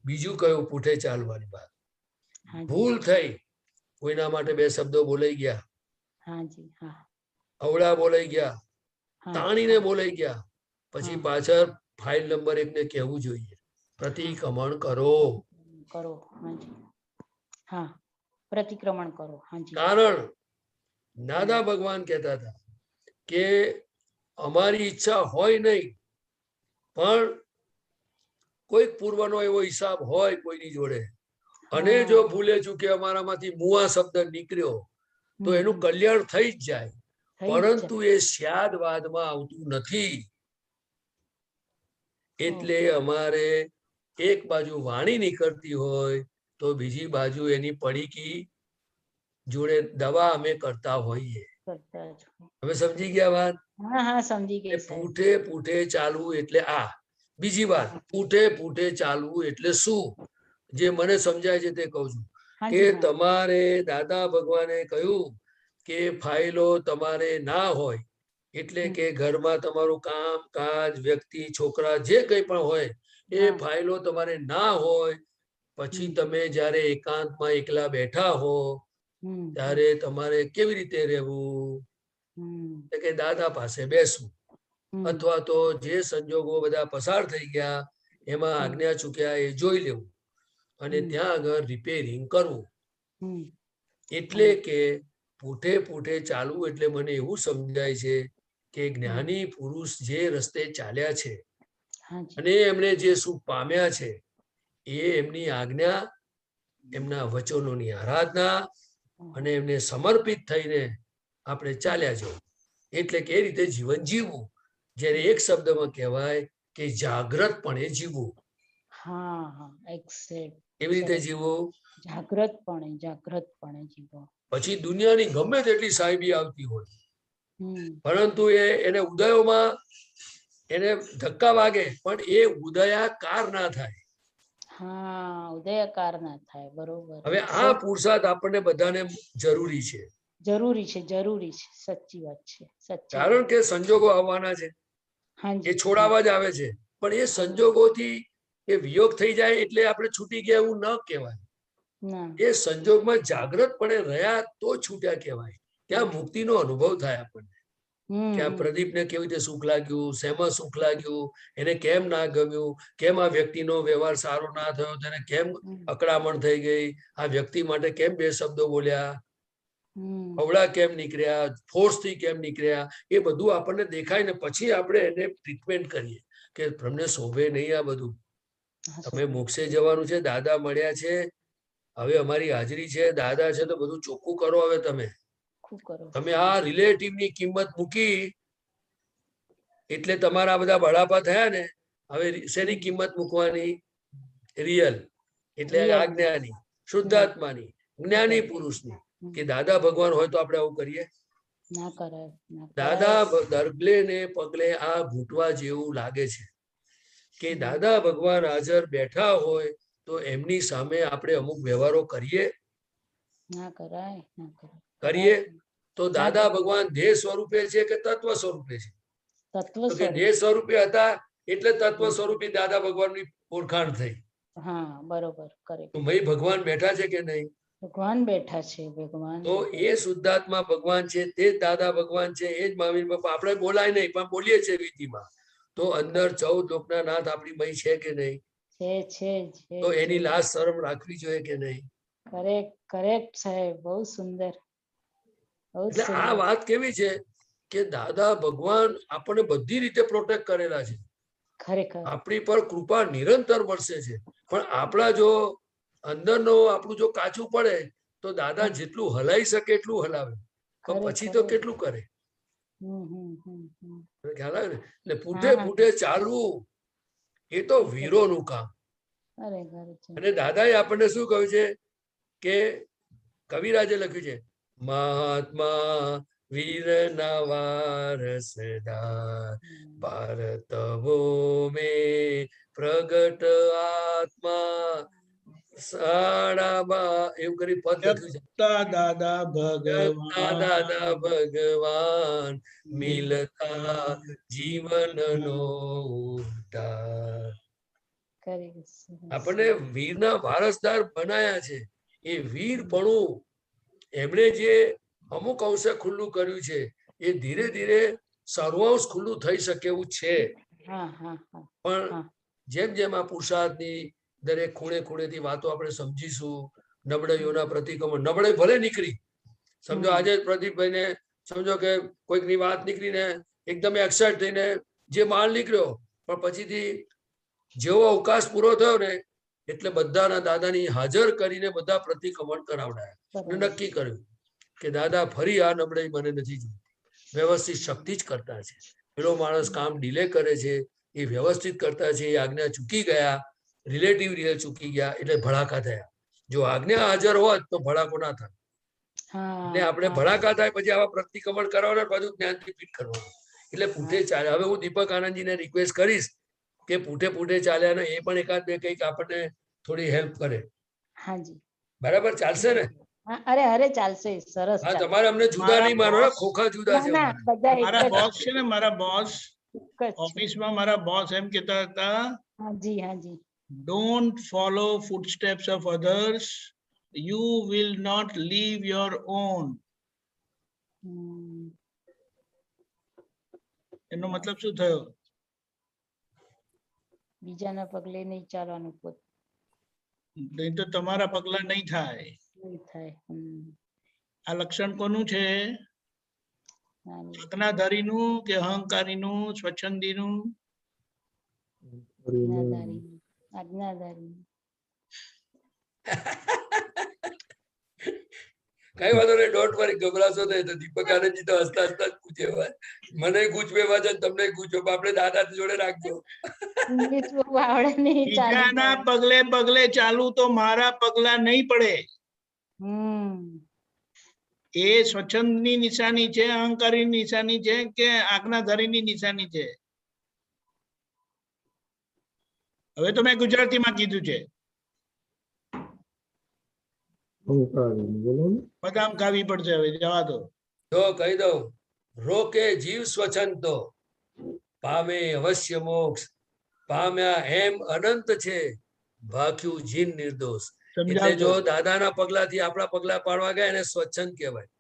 બીજું કયું પૂઠે ચાલવાની વાત? ભૂલ થઈ, કોઈના માટે 2 શબ્દો બોલાઈ ગયા, અવળા બોલાઈ ગયા, તાણીને બોલાઈ ગયા, પછી પાછળ ફાઇલ નંબર 1 ને કહેવું જોઈએ પ્રતિક્રમણ કરો. પ્રતિક્રમણ કરો. કારણ દાદા ભગવાન કહેતા હતા કે અમારી ઈચ્છા હોય નહીં, પણ કોઈક પૂર્વનો એવો હિસાબ હોય કોઈની જોડે, અને જો ભૂલે ચૂકે અમારામાંથી મુઆ શબ્દ નીકળ્યો તો એનું કલ્યાણ થઈ જ જાય, પરંતુ એ સ્યાદવાદમાં આવતું નથી. એટલે અમારે એક બાજુ વાણી નીકળતી હોય તો બીજી બાજુ એની પડીકી જોડે દવા અમે કરતા હોઈએ. હવે સમજી ગયા વાત? સમજી ગઈ. પૂઠે ચાલવું એટલે આ. બીજી વાત, પૂઠે ચાલવું એટલે શું, જે મને સમજાય છે તે કહું છું કે તમારે દાદા ભગવાને કહ્યું કે ફાઇલો તમારે ના હોય, એટલે કે ઘરમાં તમારું કામ કાજ, વ્યક્તિ, છોકરા જે કંઈ પણ હોય એ ફાઇલો તમારે ના હોય. પછી તમે જયારે એકાંતમાં એકલા બેઠા હો ત્યારે તમારે કેવી રીતે રહેવું? કે દાદા પાસે બેસવું, અથવા તો જે સંજોગો બધા પસાર થઈ ગયા એમાં આજ્ઞા ચૂક્યા એ જોઈ લેવું અને ત્યાં આગળ રિપેરિંગ કરવું. એટલે કે પૂઠે ચાલવું એટલે મને એવું સમજાય છે કે જ્ઞાની પુરુષ જે રસ્તે ચાલ્યા છે અને એમણે જે સુખ પામ્યા છે એ એમની આજ્ઞા, એમના વચનોની આરાધના અને એમને સમર્પિત થઈને આપણે ચાલ્યા જવું. એટલે કે એ રીતે જીવન જીવવું, જ્યારે એક શબ્દમાં કહેવાય કે જાગ્રતપણે જીવવું. એવી રીતે જીવવું, જાગ્રતપણે જીવવું. પછી દુનિયાની ગમે તેટલી સાહેબી આવતી હોય, પરંતુ એને ઉદયોમાં એને ધક્કા વાગે પણ એ ઉદયાકાર ના થાય. ઉદયકાર ના થાય. બરોબર. હવે આ પુરુષાર્થ આપણને બધાને જરૂરી છે. જરૂરી છે. સાચી વાત છે. કારણ કે સંજોગો આવવાના છે, એ છોડાવવા જ આવે છે, પણ એ સંજોગોથી એ વિયોગ થઈ જાય એટલે આપણે છૂટી ગયા એવું ન કહેવાય. એ સંજોગમાં જાગ્રતપણે રહ્યા તો છૂટ્યા કહેવાય. ત્યાં મુક્તિનો અનુભવ થાય આપણને કે આ પ્રદીપને કેવી રીતે સુખ લાગ્યું, શેમાં સુખ લાગ્યું, એને કેમ ના ગમ્યું, કેમ આ વ્યક્તિનો વ્યવહાર સારો ના થયો, તેને કેમ અકળામણ થઈ ગઈ, આ વ્યક્તિ માટે કેમ 2 શબ્દો બોલ્યા, અવળા કેમ નીકળ્યા, ફોર્સ થી કેમ નીકળ્યા, એ બધું આપણને દેખાય ને પછી આપણે એને ટ્રીટમેન્ટ કરીએ કે તમને શોભે નહીં આ બધું. તમે મોક્ષે જવાનું છે, દાદા મળ્યા છે, હવે અમારી હાજરી છે, દાદા છે, તો બધું ચોખ્ખું કરો. હવે તમે આ રિલેટિવની કિંમત મૂકી એટલે તમારા બધા બળાપા થયા ને. હવે શેની કિંમત મૂકવાની? રિયલ એટલે આજ્ઞાની, શુદ્ધાત્માની, જ્ઞાની પુરુષની. કે દાદા ભગવાન હોય તો આપણે આવું કરીએ? દાદા દરગલે ને પગલે આ ઘૂંટવા જેવું લાગે છે કે દાદા ભગવાન હાજર બેઠા હોય તો એમની સામે આપણે અમુક વ્યવહારો કરીએ? કરીએ? તો દાદા ભગવાન દેહ સ્વરૂપે છે કે તત્વ સ્વરૂપે છે? તો કે દેહ સ્વરૂપે હતા એટલે તત્વ સ્વરૂપી દાદા ભગવાનની ઓળખાણ થઈ. હા બરોબર કરેક્ટ. તો ભાઈ ભગવાન બેઠા છે કે નહીં? ભગવાન બેઠા છે. ભગવાન તો એ શુદ્ધાત્મા ભગવાન છે, તે જ દાદા ભગવાન છે, એ જ મહાવીર બાપા. આપણે બોલાય નહીં પણ બોલીએ છીએ વિધિમાં. તો અંદર 14 લોકના નાથ આપણી મય છે કે નહીં? છે. તો એની લાજ શરમ રાખવી જોઈએ કે નહીં? કરેક્ટ સાહેબ, બહુ સુંદર. એટલે આ વાત કેવી છે કે દાદા ભગવાન આપણને બધી રીતે પ્રોટેક્ટ કરેલા છે. ખરેખર આપણી પર કૃપા નિરંતર વરસે છે. પણ આપણા જો અંદરનો આપણું જો કાચું પડે તો દાદા જેટલું હલાઈ શકે એટલું હલાવે, પણ પછી તો કેટલું કરે. ખ્યાલ આવે ને? એટલે ફૂટે ચાલવું એ તો વીરોનું કામ. અને દાદાએ આપણને શું કહ્યું છે કે કવિરાજે લખ્યું છે, મહાત્મા વીર નવારસદાર ભારત ભૂમિ પ્રગટ આત્મા સાડાબા, એવું કરી પદ લખ્યું છે. દાદા ભગવાન મિલતા જીવનનો ઉદ્ધાર. આપણને વીરના વારસદાર બનાયા છે. એ વીરપણું એમણે જે અમુક અંશે ખુલ્લું કર્યું છે એ ધીરે ધીરે સર્વાંશ ખુલ્લું થઈ શકે એવું છે. પણ જેમ જેમ આ પુરુષાર્થની દરેક ખૂણે ખૂણેથી વાતો આપણે સમજીશું, નબળાઈઓના પ્રતિક્રમણ, નબળાઈ ભલે નીકળી, સમજો આજે પ્રદીપભાઈને સમજો કે કોઈકની વાત નીકળીને એકદમ એક્સાઇટ થઈને જે માલ નીકળ્યો, પણ પછીથી જેવો અવકાશ પૂરો થયો ને એટલે બધાના દાદાની હાજર કરીને બધા પ્રતિક્રમણ કરાવડાયા. નક્કી કર્યું કે દાદા ફરી આ નબળાઈ મને નથી જોઈતી. વ્યવસ્થિત શક્તિ જ કરતા છે. પેલો માણસ કામ ડિલે કરે છે, એ વ્યવસ્થિત કરતા છે. એ આજ્ઞા ચૂકી ગયા, રિલેટિવ રિયલ ચૂકી ગયા એટલે ભડાકા થયા. જો આજ્ઞા હાજર હોત તો ભડાકો ના થાય. એટલે આપણે ભડાકા થાય પછી આવા પ્રતિક્રમણ કરવાના, બધું જ્ઞાનથી ફીટ કરવાનું. એટલે પૂઠે ચાલે. હવે હું દીપક આનંદજીને રિક્વેસ્ટ કરીશ કે પૂઠે ચાલ્યા ને એ પણ એકાદ બે કંઈક આપણને થોડી હેલ્પ કરે. હાજી બરાબર ચાલશે ને? અરે ચાલશે. સરસ. હા, તમારે અમને જુદા નહીં માનો, ખોખા જુદા છે. મારા બોસ છે ને, મારા બોસ ઓફિસમાં મારા બોસ એમ કહેતા હતા, હાજી don't follow footsteps of others, you will not leave your own. એનો મતલબ શું થયો? બીજાના પગલે નહીં ચાલવાનું, નહીં તો તમારા પગલા નહીં થાય. આ લક્ષણ કોનું છે? આજ્ઞાધારીનું કે અહંકારીનું, સ્વચ્છંદીનું? આજ્ઞાધારી. કઈ વાંધો નહીં, ડોન્ટ વરી, ગભરાશો નહીં. તો દીપક આનંદજી તો હસતા હસતા જ પૂછે, મને ગૂંચવે વાંચન, તમને ગૂંચો, આપણે દાદા જોડે રાખજો. બીજાના પગલે પગલે ચાલુ તો મારા પગલા નહીં પડે. એ સ્વચ્છંદની નિશાની છે, અહંકારી નિશાની છે કે આજ્ઞાધારીની નિશાની છે? હવે તો મેં ગુજરાતીમાં કીધું છે. બદામ ખાવી પડશે, હવે જવા દો. જો કહી દઉં, રોકે જીવ સ્વચ્છંદ તો પામે અવશ્ય મોક્ષ, પામ્યા એમ અનંત છે, ભાખ્યું જીન નિર્દોષ. એટલે જો દાદાના પગલાથી આપણા પગલા પાડવા ગયા એને સ્વચ્છંદ કહેવાય.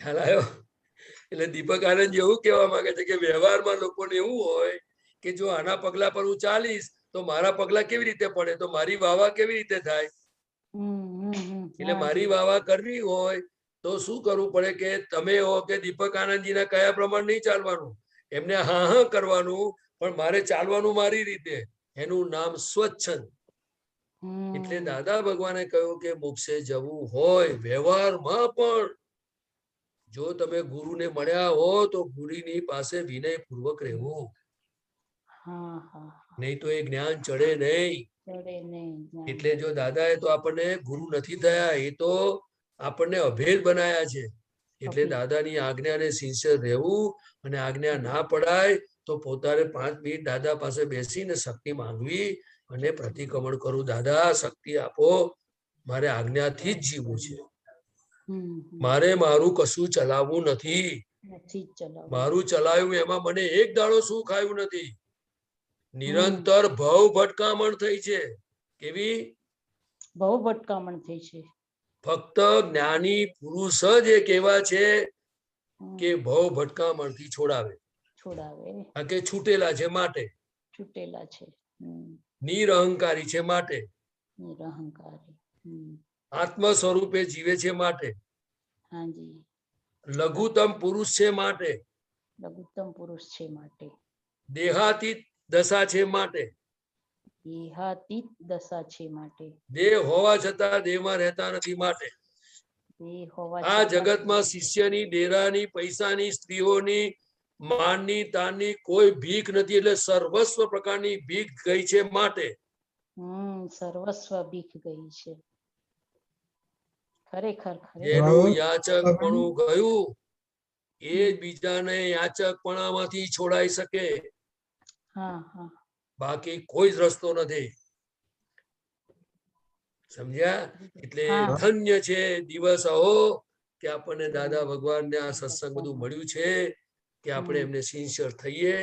ખ્યાલ આવ્યો? એટલે દીપક આનંદ એવું કહેવા માંગે છે કે વ્યવહારમાં લોકોને એવું હોય કે જો આના પગલા પર હું ચાલીશ તો મારા પગલા કેવી રીતે પડે, તો મારી વાવા કેવી રીતે થાય. એટલે મારી વાવા કરવી હોય તો શું કરવું પડે કે તમે હો કે દીપક આનંદજીના કયા પ્રમાણે નહીં ચાલવાનું, એમને હા કરવાનું, પણ મારે ચાલવાનું મારી રીતે. એનું નામ સ્વચ્છંદ. એટલે દાદા ભગવાને કહ્યું કે મોક્ષે જવું હોય વ્યવહારમાં પણ જો તમે ગુરુને મળ્યા હો તો ગુરુની પાસે વિનય પૂર્વક રહેવું, નહીં તો એ જ્ઞાન ચડે નહીં. એટલે જો દાદાએ તો આપણને ગુરુ નથી થયા, એ તો આપણને અભેદ બનાયા છે. એટલે દાદાની આજ્ઞાને સિન્સિયર રહેવું, અને આજ્ઞા ના પડાય તો પોતાને 5 મિનિટ દાદા પાસે બેસીને શક્તિ માંગવી અને પ્રતિક્રમણ કરું, દાદા શક્તિ આપો, મારે આજ્ઞાથી જ જીવવું છે. મારે મારું કશું ચલાવવું નથી. નથી જ ચલાવવું. મારું ચલાવ્યું એમાં મને એક દાડો સુખ આવ્યું નથી. નિરંતર ભવ ભટકામણ થઈ છે. કેવી? બહુ ભટકામણ થઈ છે. ફક્ત જ્ઞાની પુરુષ જ એક એવા છે કે ભવ ભટકામણ થી છોડાવે. આ કે છૂટેલા છે માટે. છૂટેલા છે. નિરહંકારી છે માટે. નિરહંકારી. આત્મ સ્વરૂપે જીવે છે માટે. હાજી. લઘુત્તમ પુરુષ છે માટે. લઘુત્તમ પુરુષ છે માટે. દેહાતીત દશા છે માટે. દેહાતીત દશા છે માટે. દેહ હોવા છતાં દેહમાં રહેતા નથી માટે. આ જગતમાં શિષ્યની, ડેરાની, પૈસાની, સ્ત્રીઓની, માનની, તાનની કોઈ ભીખ નથી. એટલે સર્વસ્વ પ્રકારની ભીખ ગઈ છે માટે. સર્વસ્વ ભીખ ગઈ છે. ખરેખર એનું યાચકપણું ગયું એ બીજાને યાચકપણામાંથી છોડાઈ શકે. બાકી કોઈ જ રસ્તો નથી. સમજ્યા? એટલે ધન્ય છે દિવસ આવો કે આપણને દાદા ભગવાનને આ સત્સંગ બધું મળ્યું છે કે આપણે એમને સિન્સિયર થઈએ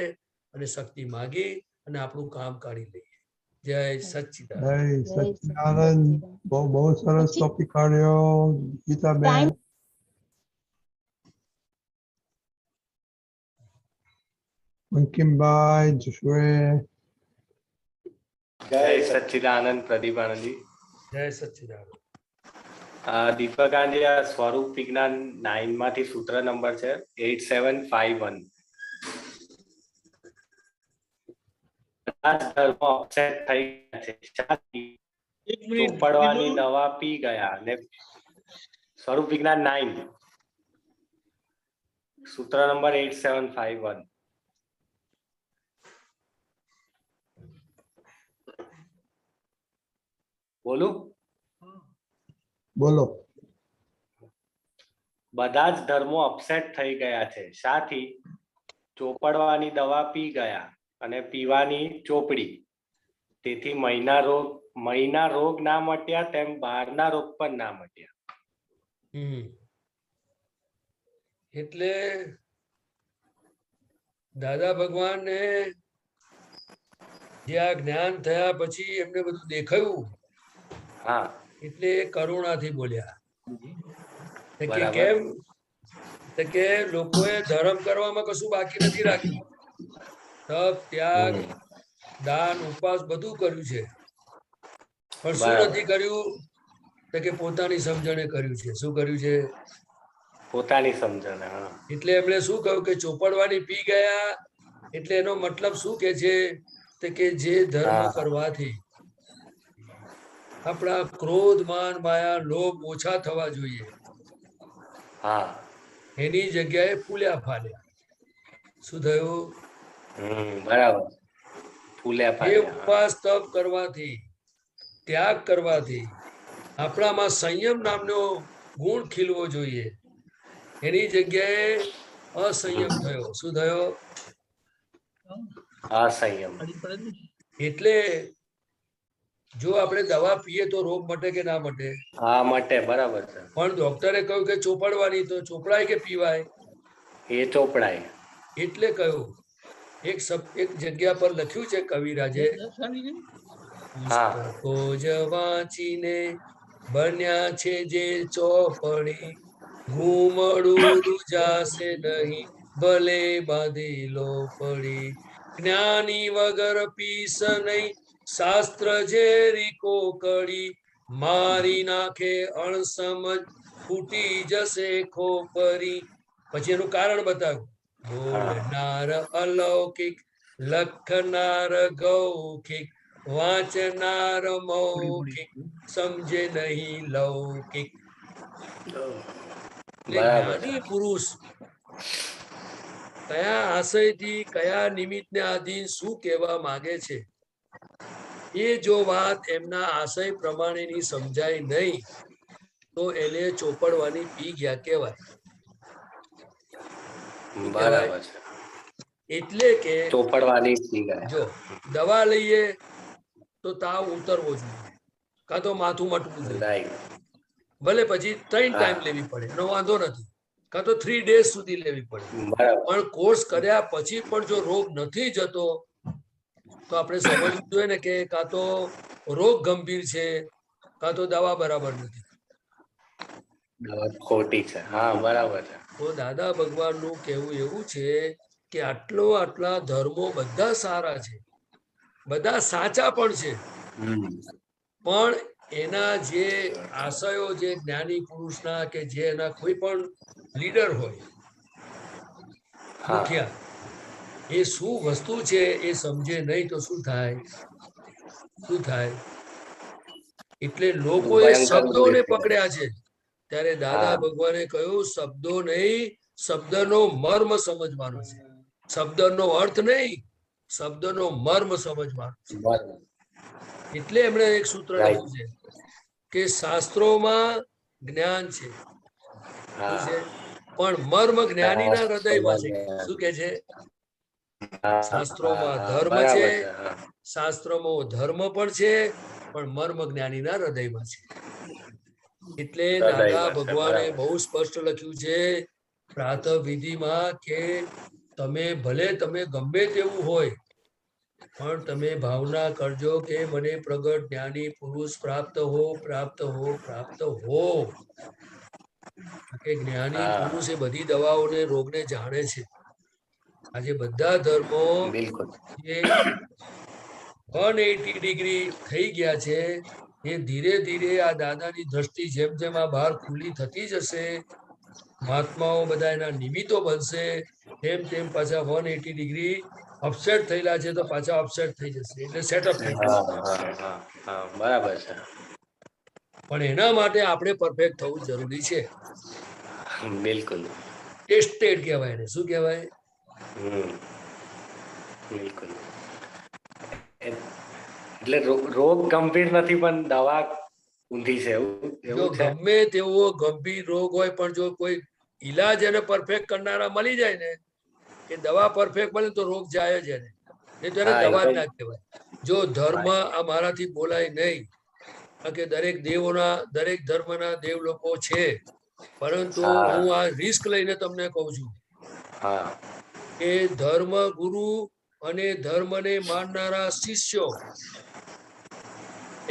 અને શક્તિ માગી અને આપણું કામ કાઢી લઈએ. જય સચ્ચિદાનંદ. જય સચ્ચિદાનંદ. બહુ સરસ ટોપિક કાઢ્યો ગીતાબેન. અંકિમભાઈ, જશવે. જય સચ્ચિદાનંદ પ્રદીપાનંદજી. જય સચ્ચિદાનંદ. દીપકાનજી, આ સ્વરૂપ વિજ્ઞાન 9 માંથી સૂત્ર નંબર છે 8751. ચોપડવાની દવા પી ગયા અને સ્વરૂપ વિજ્ઞાન 9 સૂત્ર નંબર 8751. બોલો. બધા જ ધર્મો અપસેટ થઈ ગયા છે. શાથી? ચોપડવાની દવા પી ગયા અને પીવાની ચોપડી. તેથી મહિના રોગ ના મટ્યા તેમ બહારના રોગ પણ ના મટ્યા. એટલે દાદા ભગવાનને જે આ જ્ઞાન થયા પછી એમને બધું દેખાયું. એટલે કરુણાથી બોલ્યા કે કેમ કે લોકોએ ધર્મ કરવામાં કશું બાકી નથી રાખ્યું. તપ, ત્યાગ, દાન, ઉપવાસ બધું કર્યું છે, પણ શું નથી કર્યું? તો કે પોતાની સમજણે કર્યું છે. શું કર્યું છે? પોતાની સમજણે. એટલે એમણે શું કહ્યું કે ચોપડવાની પી ગયા. એટલે એનો મતલબ શું કે છે? કે જે ધર્મ કરવાથી આપણા ક્રોધ, માન, માયા, લોભ ઓછા થવા જોઈએ એની જગ્યાએ ફૂલ્યા ફાલ્યા. શું થયું? બરાબર. ફૂલ્યા ફાલ્યા. એ ઉપવાસ તપ કરવાથી, ત્યાગ કરવાથી આપણામાં સંયમ નામનો ગુણ ખીલવો જોઈએ. એની જગ્યાએ અસંયમ થયો. શું થયો? અસંયમ. એટલે જો આપણે દવા પીએ તો રોગ મટે કે ના મટે? હા, મટે. બરાબર છે. પણ ડોક્ટરે કહ્યું કે ચોપડવાની, તો ચોપડાય કે પીવાય? એ ચોપડાય. એટલે કહ્યું એક જગ્યા પર લખ્યું છે કવિરાજે, પુસ્તકો જ વાંચીને બન્યા છે જે ચોપડી, ઘૂમડું રૂજાશે નહીં ભલે બાંધેલો પડી. જ્ઞાની વગર પીસ નહીં શાસ્ત્ર ઝેરી કોકડી, મારી નાખે અણસમજ ફૂટી જશે ખોપરી. પછી એનું કારણ બતાવ્યું. બોલનાર અલૌકિક, લખનાર ગૌખિક, વાંચનાર મૌખિક, સમજે નહીં લૌકિક. જ્ઞાની પુરુષ કયા આશયથી, કયા નિમિત્તને આધીન શું કહેવા માંગે છે, એ જો વાત એમના આશય પ્રમાણેની સમજાય નહીં તો એને ચોપડવાની પી ગયા કહેવાય. બરાબર છે. એટલે કે ચોપડવાની પી ગયા. જો દવા લઈએ તો તાવ ઉતરવો જોઈએ, કાં તો માથું મટવું જોઈએ. ભલે પછી 3 ટાઈમ લેવી પડે એનો વાંધો નથી, કાં તો 3 ડેઝ સુધી લેવી પડે, પણ કોર્સ કર્યા પછી પણ જો રોગ નથી જતો તો આપણે સમજવું જોઈએ ને કે કાં તો રોગ ગંભીર છે, કાં તો દવા બરાબર નથી. ખોટી છે. હા, બરાબર છે. તો દાદા ભગવાનનું કહેવું એવું છે કે આટલા ધર્મો બધા સારા છે, બધા સાચા પણ છે, પણ એના જે આશયો જે જ્ઞાની પુરુષના કે જે એના કોઈ પણ લીડર હોય મુખિયા, એ શું વસ્તુ છે એ સમજે નહીં તો શું થાય? એટલે લોકોએ શબ્દોને પકડ્યા છે. ત્યારે દાદા ભગવાને કહ્યું શબ્દો નહીં, શબ્દનો મર્મ સમજવાનો છે. શબ્દનો અર્થ નહીં, શબ્દનો મર્મ સમજવાનો છે. એટલે એમણે એક સૂત્ર લખ્યું છે કે શાસ્ત્રોમાં જ્ઞાન છે, પણ મર્મ જ્ઞાનીના હૃદયમાં છે. શું કે છે? શાસ્ત્રોમાં ધર્મ છે, શાસ્ત્રોમાં ધર્મ પણ છે, પણ મર્મ જ્ઞાનીના હૃદયમાં છે. એટલે દાદા ભગવાને બહુ સ્પષ્ટ લખ્યું છે પ્રાતઃ વિધિમાં કે તમે ભલે તમે ગમે તેવું હોય પણ તમે ભાવના કરજો કે મને પ્રગટ જ્ઞાની પુરુષ પ્રાપ્ત હો. કે જ્ઞાની પુરુષ એ બધી દવાઓને રોગને જાણે છે. આજે બધા ધર્મો 180 ડિગ્રી થઈ ગયા છે. એ ધીરે ધીરે આ દાદાની દ્રષ્ટિ જેમ જેમ આ બહાર ખુલ્લી થતી જશે, મહાત્માઓ બધા એના નિમિત્તો બનશે, તેમ તેમ પાછા 180 ડિગ્રી અપસેટ થયેલા છે તો પાછા અપસેટ થઈ જશે, એટલે સેટઅપ થઈ જશે. બરાબર છે. પણ એના માટે આપણે પરફેક્ટ થવું જરૂરી છે. બિલકુલ. ટેસ્ટેડ કહેવાય એને. શું કહેવાય? બિલકુલ. એટલે રોગ ગંભીર નથી પણ દવા ઊંધી છે. જો ગમે તેવો ગંભીર રોગ હોય પણ જો કોઈ ઈલાજ એને પરફેક્ટ કરનારા મળી જાય ને, કે દવા પરફેક્ટ મળે તો રોગ જાય જ એને, નહીં તો એને દવા જ ના કહેવાય. જો ધર્મ આ મારાથી બોલાય નહીં, કે દરેક દેવોના દરેક ધર્મના દેવ લોકો છે, પરંતુ હું આ રિસ્ક લઈને તમને કહું છું કે ધર્મ ગુરુ અને ધર્મને માનનારા શિષ્યો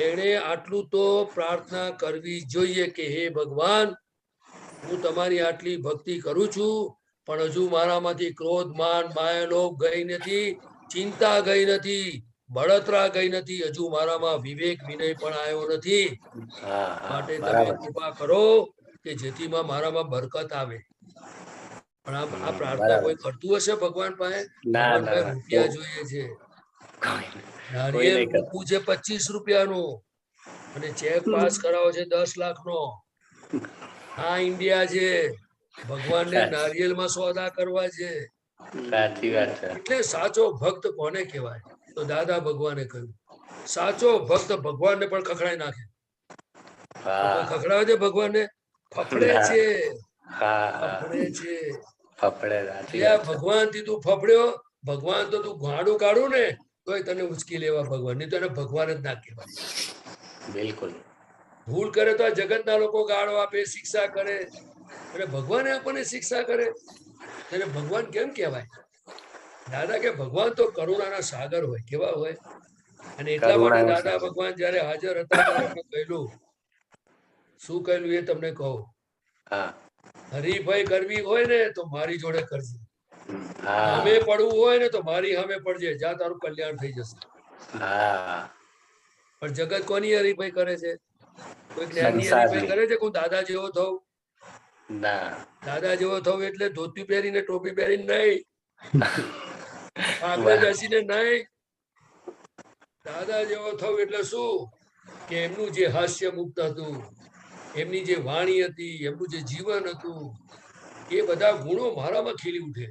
એણે આટલું તો પ્રાર્થના કરવી જોઈએ કે હે ભગવાન, હું તમારી આટલી ભક્તિ કરું છું પણ હજુ મારામાંથી ક્રોધ માન માયા લોભ ગઈ નથી, ચિંતા ગઈ નથી, બળતરા ગઈ નથી, હજુ મારામાં વિવેક વિનય પણ આવ્યો નથી. માટે તમે કૃપા કરો કે જેથી મારામાં બરકત આવે. પણ આ પ્રાર્થના કોઈ કરતું હશે ભગવાન પાસે? રૂપિયા જોઈએ છે, નારિયેળ મૂકવું છે 25 રૂપિયાનું, અને ચેક પાસ કરાવો છે 10 લાખનો. આ ઇન્ડિયા છે, ભગવાનને નારિયેળમાં સોદા કરવા છે. સાચી વાત છે. એટલે સાચો ભક્ત કોને કહેવાય? તો દાદા ભગવાને કહ્યું સાચો ભક્ત ભગવાનને પણ ખખડાઈ નાખે. ખખડાવે છે ભગવાનને? ફફડે છે. ભગવાન થી તું ફફડ્યો, ભગવાન તો તું ગાડું કાઢું ને તોય તને ઉચકી લેવા ભગવાન, નહીં તો એને ભગવાન જ ના કહેવાય. બિલકુલ. ભૂલ કરે તો આ જગતના લોકો ગાળો આપે, શિક્ષા કરે, અને ભગવાને આપણને શિક્ષા કરે, એને ભગવાન કેમ કહેવાય? દાદા કે ભગવાન તો કરુણાના સાગર હોય. કેવા હોય? અને એટલા માટે દાદા ભગવાન જયારે હાજર હતા કહેલું, શું કહેલું એ તમને કહું. હરીફાઈ કરવી હોય ને તો મારી જોડે કરજે, સામે પડવું હોય ને તો મારી સામે પડજે, જા તારું કલ્યાણ થઈ જશે. પણ જગત કોની હરીફાઈ કરે છે? કોઈ જ્ઞાની હરીફાઈ કરે છે? કોઈ દાદા જેવો થવું? દાદા જેવો થવું એટલે ધોતી પહેરીને ટોપી પહેરીને નહીં, આગળ બેસીને નહીં. દાદા જેવો થવું એટલે શું? કે એમનું જે હાસ્ય મુક્ત હતું, એમની જે વાણી હતી, એમનું જે જીવન હતું, એ બધા ગુણો મારામાં ખીલી ઉઠે.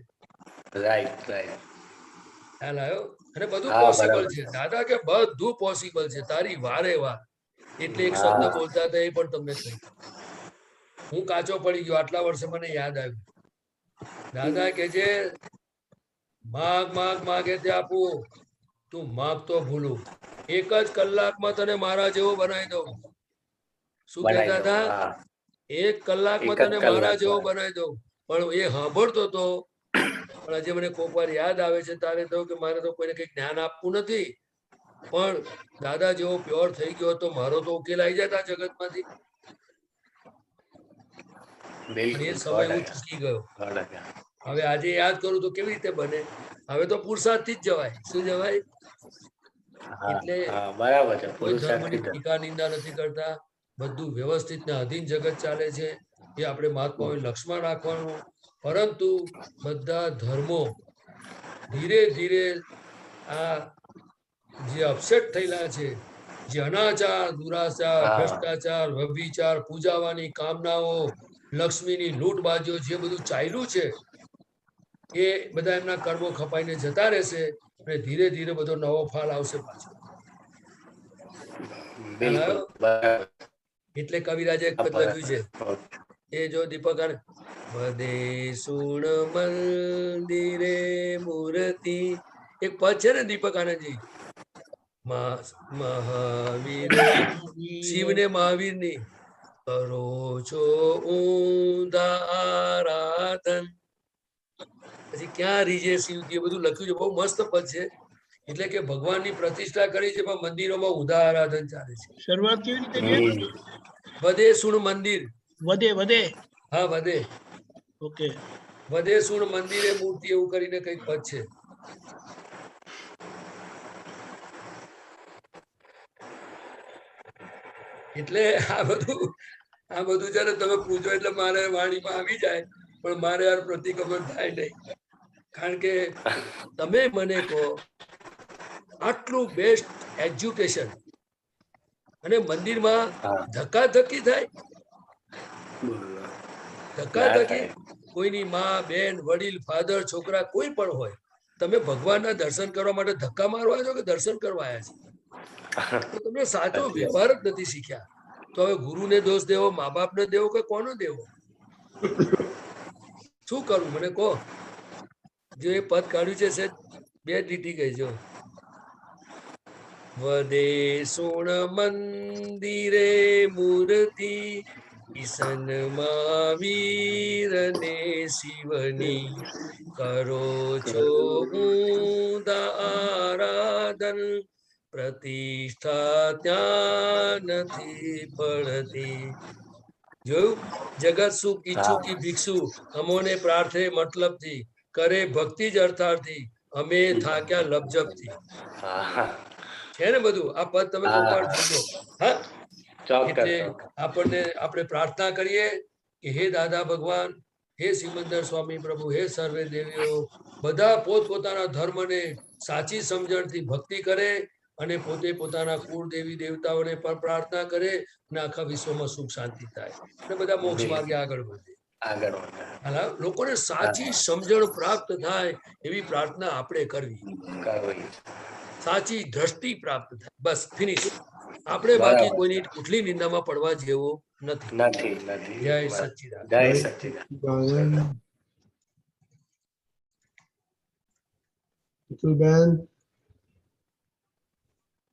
ખ્યાલ આવ્યો? અને બધું પોસિબલ છે. દાદા કે બધું પોસિબલ છે તારી વારે વાર. એટલે એક શબ્દ બોલતા હતા એ પણ તમને કહી. હું કાચો પડી ગયો આટલા વર્ષે મને યાદ આવ્યું. દાદા કે છે માગ માગ માગે તે આપું, તું માગ તો ભૂલું, એક જ કલાકમાં તને મારા જેવો બનાવી દઉં. શું કહેતા હતા? 1 કલાકમાં એક જ તને મારા જેવો કલાકમાં. બનાવી દઉં. પણ એ સાંભળતો તો પણ હજી મને કોક વાર યાદ આવે છે તારે તો કે મારે તો કોઈને કઈ જ્ઞાન આપવું નથી, પણ દાદા જેવો પ્યોર થઈ ગયો તો મારો તો ઉકેલ આવી જતા જગતમાંથી. પણ એ બિલકુલ સમય હું ચૂકી ગયો. હવે આજે યાદ કરું તો કેવી રીતે બને? હવે તો પુરુષાર્થથી જ જવાય. શું જવાય? એટલે બરાબર છે. કોઈ ધર્મની પુરુષાર્થી ટીકા નિંદા નથી કરતા. બધું વ્યવસ્થિત ને અધીન જગત ચાલે છે. એ આપણે મહાત્માઓએ લક્ષ્યમાં રાખવાનું. પરંતુ બધા ધર્મો ધીરે ધીરે આ જે અપસેટ થયેલા છે, જે અનાચાર, દુરાચાર, ભ્રષ્ટાચાર, વ્યભિચાર, પૂજાવાની કામનાઓ, લક્ષ્મીની લૂંટબાજીઓ જે બધું ચાલ્યું છે, એ બધા એમના કર્મો ખપાઈને જતા રહેશે અને ધીરે ધીરે બધો નવો ફાલ આવશે પાછો. બિલકુલ બરાબર. એટલે કવિરાજે એક પદ લખ્યું છે, એ જો દીપક વદે સુણ મંદિરે મૂર્તિ, એક પદ છે ને દીપક આનંદજી, મહાવીર શિવને મહાવીર ની કરો છો ઊંધા આરાધન. પછી ક્યાં રીજે શિવજી બધું લખ્યું છે, બહુ મસ્ત પદ છે. એટલે કે ભગવાનની પ્રતિષ્ઠા કરી છે પણ મંદિરોમાં ઊંધા આરાધન ચાલે છે. શરૂઆત કેવી રીતે છે? વધે સુણ મંદિર. વધે. હા, વધે. ઓકે. વધે સુણ મંદિરે મૂર્તિ, એવું કરીને કઈક પદ છે. એટલે આ બધું છે ને તમે પૂછો એટલે મારે વાણીમાં આવી જાય, પણ મારે યાર પ્રતિક્રમણ થાય નહીં. કારણ કે તમે મને કહો આટલું બેસ્ટ એજ્યુકેશન અને મંદિરમાં ધક્કાધક્કી થાય. ધક્કાધક્કી કોઈની માં, બેન, વડીલ, ફાધર, છોકરા કોઈ પણ હોય, તમે ભગવાનના દર્શન કરવા માટે ધક્કા મારવા છો કે દર્શન કરવા આવ્યા છે? તો તમે સાચો વ્યવહાર જ નથી શીખ્યા. તો હવે ગુરુને દોષ દેવો, મા બાપને દેવો કે કોનો દેવો? શું કરું મને કહો? જો એ પદ કાઢ્યું છે બે લીટી કહી જો, વદે સુણ મંદિરે મૂર્તિ, ઈશન મહાવીર ને શિવની કરો છો ઊંધા આરાધન, પ્રતિષ્ઠા ત્યાં નથી પડતી. જોયું? જગત સુખ ઈચ્છું કી ભિક્ષુ, અમોને પ્રાર્થે મતલબથી, કરે ભક્તિ જ અર્થાર્થી, અમે થાક્યા લપજપથી. છે ને બધું? આ પદ તમે કોઈ વાર જોજો. હા, એટલે આપણે પ્રાર્થના કરીએ કે હે દાદા ભગવાન, હે સિમંદર સ્વામી પ્રભુ, હે સર્વે દેવીઓ, બધા પોતપોતાના ધર્મને સાચી સમજણથી ભક્તિ કરે અને પોતે પોતાના કુળ દેવી દેવતાઓને પણ પ્રાર્થના કરે અને આખા વિશ્વમાં સુખ શાંતિ થાય અને બધા મોક્ષ માર્ગે આગળ વધે. લોકોને સાચી સમજણ પ્રાપ્ત થાય એવી પ્રાર્થના આપણે કરવી. સાચી દ્રષ્ટિ પ્રાપ્ત થાય. બસ ફિનિશ. આપણે બાકી કોઈની કુટલી નિંદામાં પડવા જેવો નથી. જય સચ્ચિદાનંદ. જય સચ્ચિદાનંદ.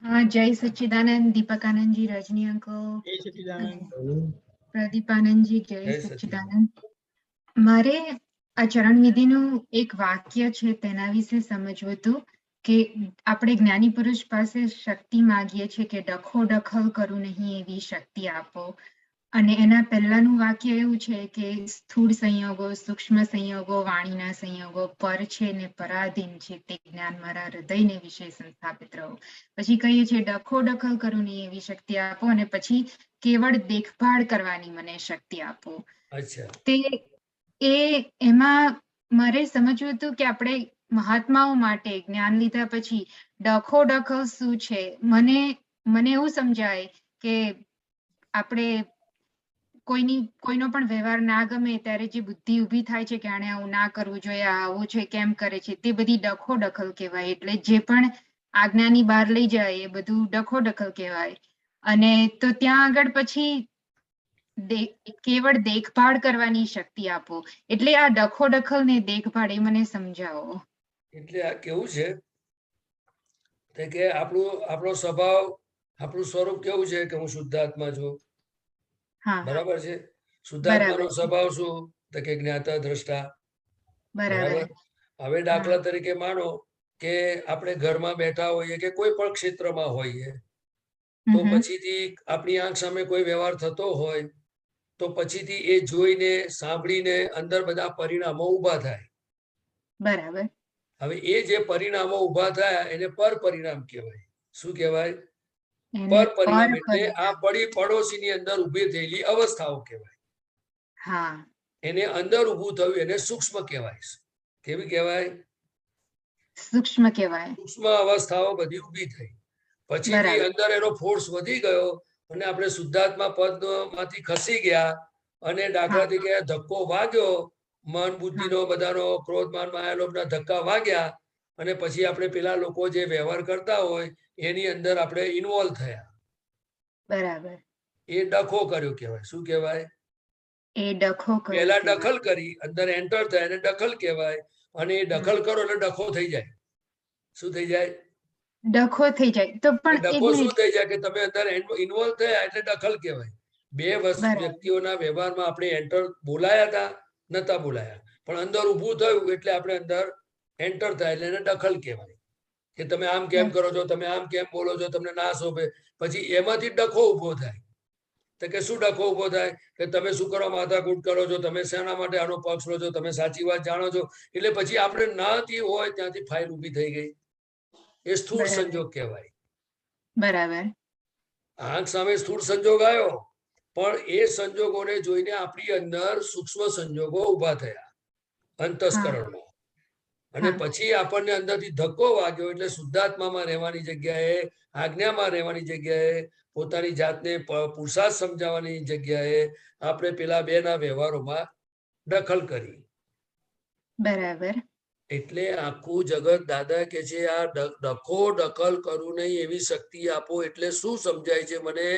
હા, જય સચ્ચિદાનંદ. દીપકાનંદજી, રજની અંકલ, જય સચ્ચિદાનંદ. પ્રદીપાનંદજી, જય સચ્ચિદાનંદ. મારે આ ચરણ વિધિનું એક વાક્ય છે તેના વિશે સમજવું હતું કે આપણે જ્ઞાની પુરુષ પાસે શક્તિ માંગીએ છીએ કે ડખો દખલ કરું નહીં એવી શક્તિ આપો, અને એના પહેલાનું વાક્ય એવું છે કે સ્થૂળ સંયોગો, સૂક્ષ્મ સંયોગો, વાણીના સંયોગો પર છે ને પરાધીન છે તે જ્ઞાન મારા હૃદયને વિશે સંસ્થાપિત રહો. પછી કહીએ છીએ ડખો દખલ કરું નહીં એવી શક્તિ આપો, અને પછી કેવળ દેખભાળ કરવાની મને શક્તિ આપો. તે એમાં મારે સમજવું હતું કે આપણે મહાત્માઓ માટે જ્ઞાન લીધા પછી ડખો દખલ શું છે? મને એવું સમજાય કે આપણે કોઈનો પણ વ્યવહાર ના ગમે ત્યારે જે બુદ્ધિ ઊભી થાય છે કે આને આવું ના કરવું જોઈએ, આવું છે, કેમ કરે છે, તે બધી ડખો દખલ કહેવાય. એટલે જે પણ આજ્ઞાની બહાર લઈ જાય એ બધું ડખો દખલ કહેવાય. અને તો ત્યાં આગળ પછી કેવળ દેખભાળ કરવાની શક્તિ આપો. એટલે આ ડખો દખલ ને દેખભાળ એ મને સમજાવો. એટલે આ કેવું છે કે આપણો સ્વભાવ, આપણું સ્વરૂપ કેવું છે કે હું શુદ્ધાત્મા છું, બરાબર છે? શુદ્ધાત્માનો સ્વભાવ શું? તો કે જ્ઞાતા દ્રષ્ટા. બરાબર. હવે દાખલા તરીકે માનો કે આપણે ઘરમાં બેઠા હોઈએ કે કોઈ પણ ક્ષેત્રમાં હોઈએ, તો પછીથી આપણી આંખ સામે કોઈ વ્યવહાર થતો હોય તો પછીથી એ જોઈને સાંભળીને અંદર બધા પરિણામો ઊભા થાય. બરાબર. હવે એ જે પરિણામો ઊભા થયા એને પર પરિણામ કહેવાય. શું કહેવાય? પર પરિણામ એટલે આ પડોશીની અંદર ઊભી થયેલી અવસ્થાઓ કહેવાય. હા. એને અંદર ઊભું થયું એને સૂક્ષ્મ કહેવાય. કેવી કહેવાય? સૂક્ષ્મ કહેવાય. સૂક્ષ્મ અવસ્થાઓ બધી ઊભી થઈ. પછી અંદર એનો ફોર્સ વધી ગયો અને આપણે શુદ્ધાત્મા પદ માંથી ખસી ગયા અને દાખલા તરીકે ધક્કો વાગ્યો, મન બુદ્ધિનો બધાનો ક્રોધ માન માયા લોભના ધક્કા વાગ્યા અને પછી આપણે પેલા લોકો જે વ્યવહાર કરતા હોય એની અંદર આપણે ઇન્વોલ્વ થયા. બરાબર. એ ડખો કર્યો કહેવાય. શું કહેવાય? એ ડખો કર્યો. પહેલા દખલ કરી, અંદર એન્ટર થાય એને દખલ કહેવાય. અને એ દખલ કરો એટલે ડખો થઈ જાય. શું થઈ જાય? ડખો થઈ જાય. તો પણ ડખો શું થઈ જાય કે તમે અંદર ઇન્વોલ્વ થયા એટલે દખલ કહેવાય. બે વ્યક્તિઓના વ્યવહારમાં આપણે એન્ટર બોલાયા હતા, નતા બોલાયા, પણ અંદર ઊભું થયું એટલે આપણે અંદર એન્ટર થાય એટલે એને દખલ કહેવાય. કે તમે આમ કેમ કરો છો, તમે આમ કેમ બોલો છો, તમને ના શોભે. પછી એમાંથી ડખો ઉભો થાય. તો કે શું ડખો ઉભો થાય? કે તમે શું કરો, માથાકૂટ કરો છો, તમે શેના માટે આનો પક્ષ લો છો, તમે સાચી વાત જાણો છો. એટલે પછી આપણે નાથી હોય ત્યાંથી ફાઇલ ઊભી થઈ ગઈ. એ સ્થૂળ સંજોગ કહેવાય. બરાબર. આંખ સામે સ્થૂળ સંજોગ આવ્યો, પણ એ સંજોગોને જોઈને આપણી અંદર સૂક્ષ્મ સંજોગો ઉભા થયા અંતસ્કરણમાં. અને પછી આપણને અંદરથી ધક્કો વાગ્યો એટલે શુદ્ધાત્મામાં રહેવાની જગ્યાએ, આજ્ઞામાં રહેવાની જગ્યાએ, પોતાની જાતને પુરુષાર્થ સમજાવવાની જગ્યાએ આપણે પેલા બે ના વ્યવહારોમાં દખલ કરી. બરાબર. એટલે આખું જગત દાદા કે છે આ ડખો દખલ કરું નહીં એવી શક્તિ આપો. એટલે શું સમજાય છે મને?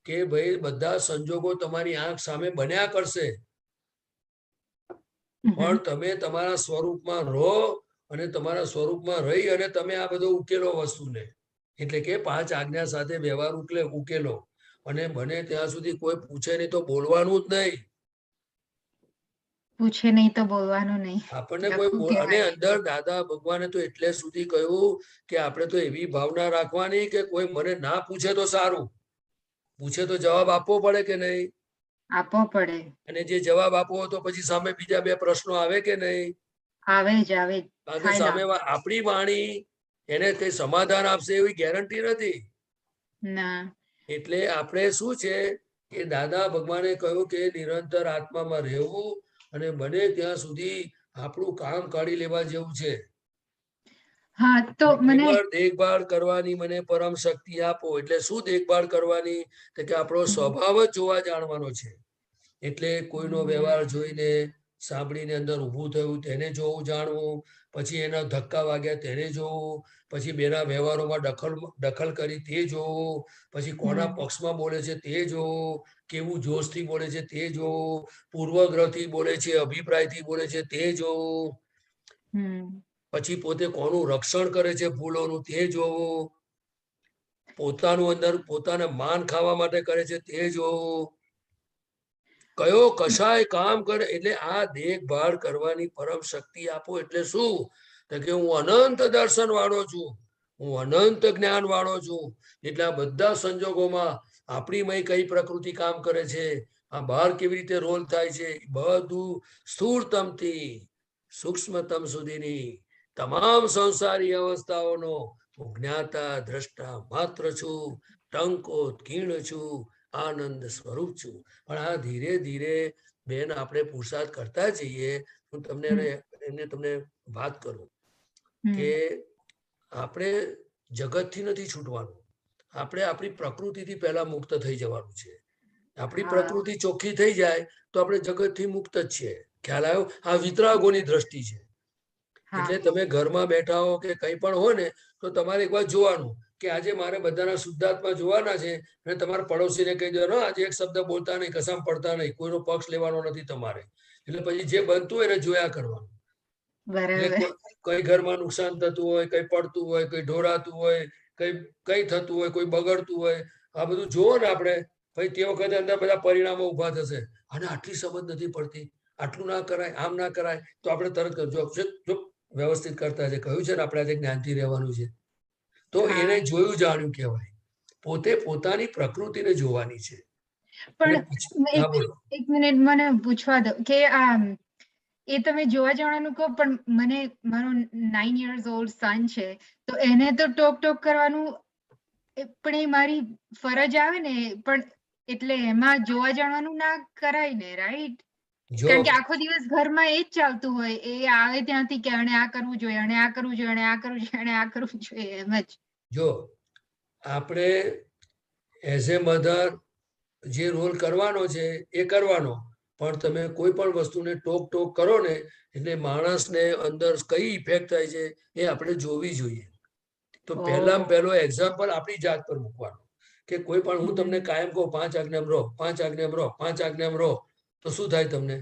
કે ભાઈ બધા સંજોગો તમારી આંખ સામે બન્યા કરશે, પણ તમે તમારા સ્વરૂપમાં રહો અને તમારા સ્વરૂપમાં રહી અને તમે આ બધો ઉકેલો વસ્તુને. એટલે કે 5 આજ્ઞા સાથે વ્યવહાર ઉકેલો. અને બને ત્યાં સુધી કોઈ પૂછે નહીં તો બોલવાનું જ નહીં. પૂછે નહીં તો બોલવાનું નહીં. આપણને કોઈ અને અંદર દાદા ભગવાને તો એટલે સુધી કહ્યું કે આપણે તો એવી ભાવના રાખવાની કે કોઈ મને ના પૂછે તો સારું, પૂછે તો જવાબ આપવો પડે કે નહીં? આપવો પડે. અને જે જવાબ આપવો તો પછી સામે બીજા 2 પ્રશ્નો આવે કે નહીં? આવે જ આવે. કારણ કે સામે આપણી વાણી એને કઈ સમાધાન આપશે એવી ગેરંટી નથી. ના. એટલે આપણે શું છે કે દાદા ભગવાને કહ્યું કે નિરંતર આત્મામાં રહેવું અને બને ત્યાં સુધી આપણું કામ કાઢી લેવા જેવું છે. હા, તો મને દેખભાળ કરવાની મને પરમ શક્તિ આપો. એટલે શું દેખભાળ કરવાની? તો કે આપણો સ્વભાવ જ જોવા જાણવાનો છે. એટલે કોઈનો વ્યવહાર જોઈને સાંભળીને અંદર ઊભું થયું તેને જોવું જાણવું, પછી એના ધક્કા વાગ્યા તેને જોવું, પછી બેના વ્યવહારોમાં દખલ કરી તે જોવું, પછી કોના પક્ષમાં બોલે છે તે જોવું, કેવું જોશથી બોલે છે તે જોવું, પૂર્વગ્રહથી બોલે છે, અભિપ્રાયથી બોલે છે તે જોવું, પછી પોતે કોનું રક્ષણ કરે છે ભૂલોનું તે જોવું, પોતાનું અંદર પોતાને માન ખાવા માટે કરે છે તે જોવું, કયો કશાય કામ કરે. એટલે આ દેખભાળ કરવાની પરમ શક્તિ આપો. એટલે શું? તો કે હું અનંત દર્શન વાળો છું, હું અનંત જ્ઞાન વાળો છું. એટલે આ બધા સંજોગોમાં આપણીમય કઈ પ્રકૃતિ કામ કરે છે, આ બહાર કેવી રીતે રોલ થાય છે, બધું સ્થૂળતમથી સૂક્ષ્મતમ સુધીની તમામ સંસારી અવસ્થાઓનો હું જ્ઞાતા દ્રષ્ટા માત્ર છું, ટંકોત કીર્ણ છું, આનંદ સ્વરૂપ છું. પણ આ ધીરે ધીરે બેન આપણે પુરુષાર્થ કરતા જઈએ. હું તમને વાત કરું કે આપણે જગતથી નથી છૂટવાનું, આપણે આપણી પ્રકૃતિથી પહેલા મુક્ત થઈ જવાનું છે. આપણી પ્રકૃતિ ચોખ્ખી થઈ જાય તો આપણે જગતથી મુક્ત જ છીએ. ખ્યાલ આવ્યો? આ વિતરાગોની દ્રષ્ટિ છે. એટલે તમે ઘરમાં બેઠા હો કે કંઈ પણ હોય ને તો તમારે એક વાર જોવાનું કે આજે મારે બધાના શુદ્ધાત્મા જોવાના છે અને તમારા પડોશીને કહી દેવાનો આજે એક શબ્દ બોલતા નહીં, કસામ પડતા નહીં, કોઈનો પક્ષ લેવાનો નથી તમારે. એટલે પછી જે બનતું હોય એને જોયા કરવાનું. કઈ ઘરમાં નુકસાન થતું હોય, કઈ પડતું હોય, કઈ ઢોરાતું હોય, કઈ થતું હોય, કોઈ બગડતું હોય, આ બધું જોવો ને આપણે પછી તે વખતે અંદર બધા પરિણામો ઉભા થશે, અને આટલી સમજ નથી પડતી, આટલું ના કરાય, આમ ના કરાય, તો આપણે તરત જો વ્યવસ્થિત કરતા છે, કહ્યું છે ને આપણે આજે જ્ઞાનથી રહેવાનું છે, તો એને જોયું જાણ્યું કહેવાય. પોતે પોતાની પ્રકૃતિને જોવાની છે. પણ એક મિનિટ મને પૂછવા દો કે એ તમે જોવા જવાનું કહો, પણ મને મારો 9 years old સન છે, તો એને તો ટોક કરવાનું પણ એ મારી ફરજ આવે ને, પણ એટલે એમાં જોવા જવાનું ના કરાય ને, રાઈટ? કારણ કે આખો દિવસ ઘરમાં એ જ ચાલતું હોય, એ આવે ત્યાંથી કે આને આ કરવું જોઈએ, આને આ કરવું જોઈએ, આને આ કરવું જોઈએ, આને આ કરવું જોઈએ, એમ જ. જો આપણે એઝ એ મધર જે રોલ કરવાનો છે એ કરવાનો, પણ તમે કોઈ પણ વસ્તુને ટોક કરો ને, એટલે માણસને અંદર કઈ ઇફેક્ટ થાય છે એ આપણે જોવી જોઈએ. તો પહેલો એક્ઝામ્પલ આપણી જાત પર મૂકવાનો, કે કોઈ પણ હું તમને કાયમ કહું 5 આજ્ઞામાં રહો, 5 આજ્ઞામાં રહો, 5 આજ્ઞામાં રહો, તો શું થાય તમને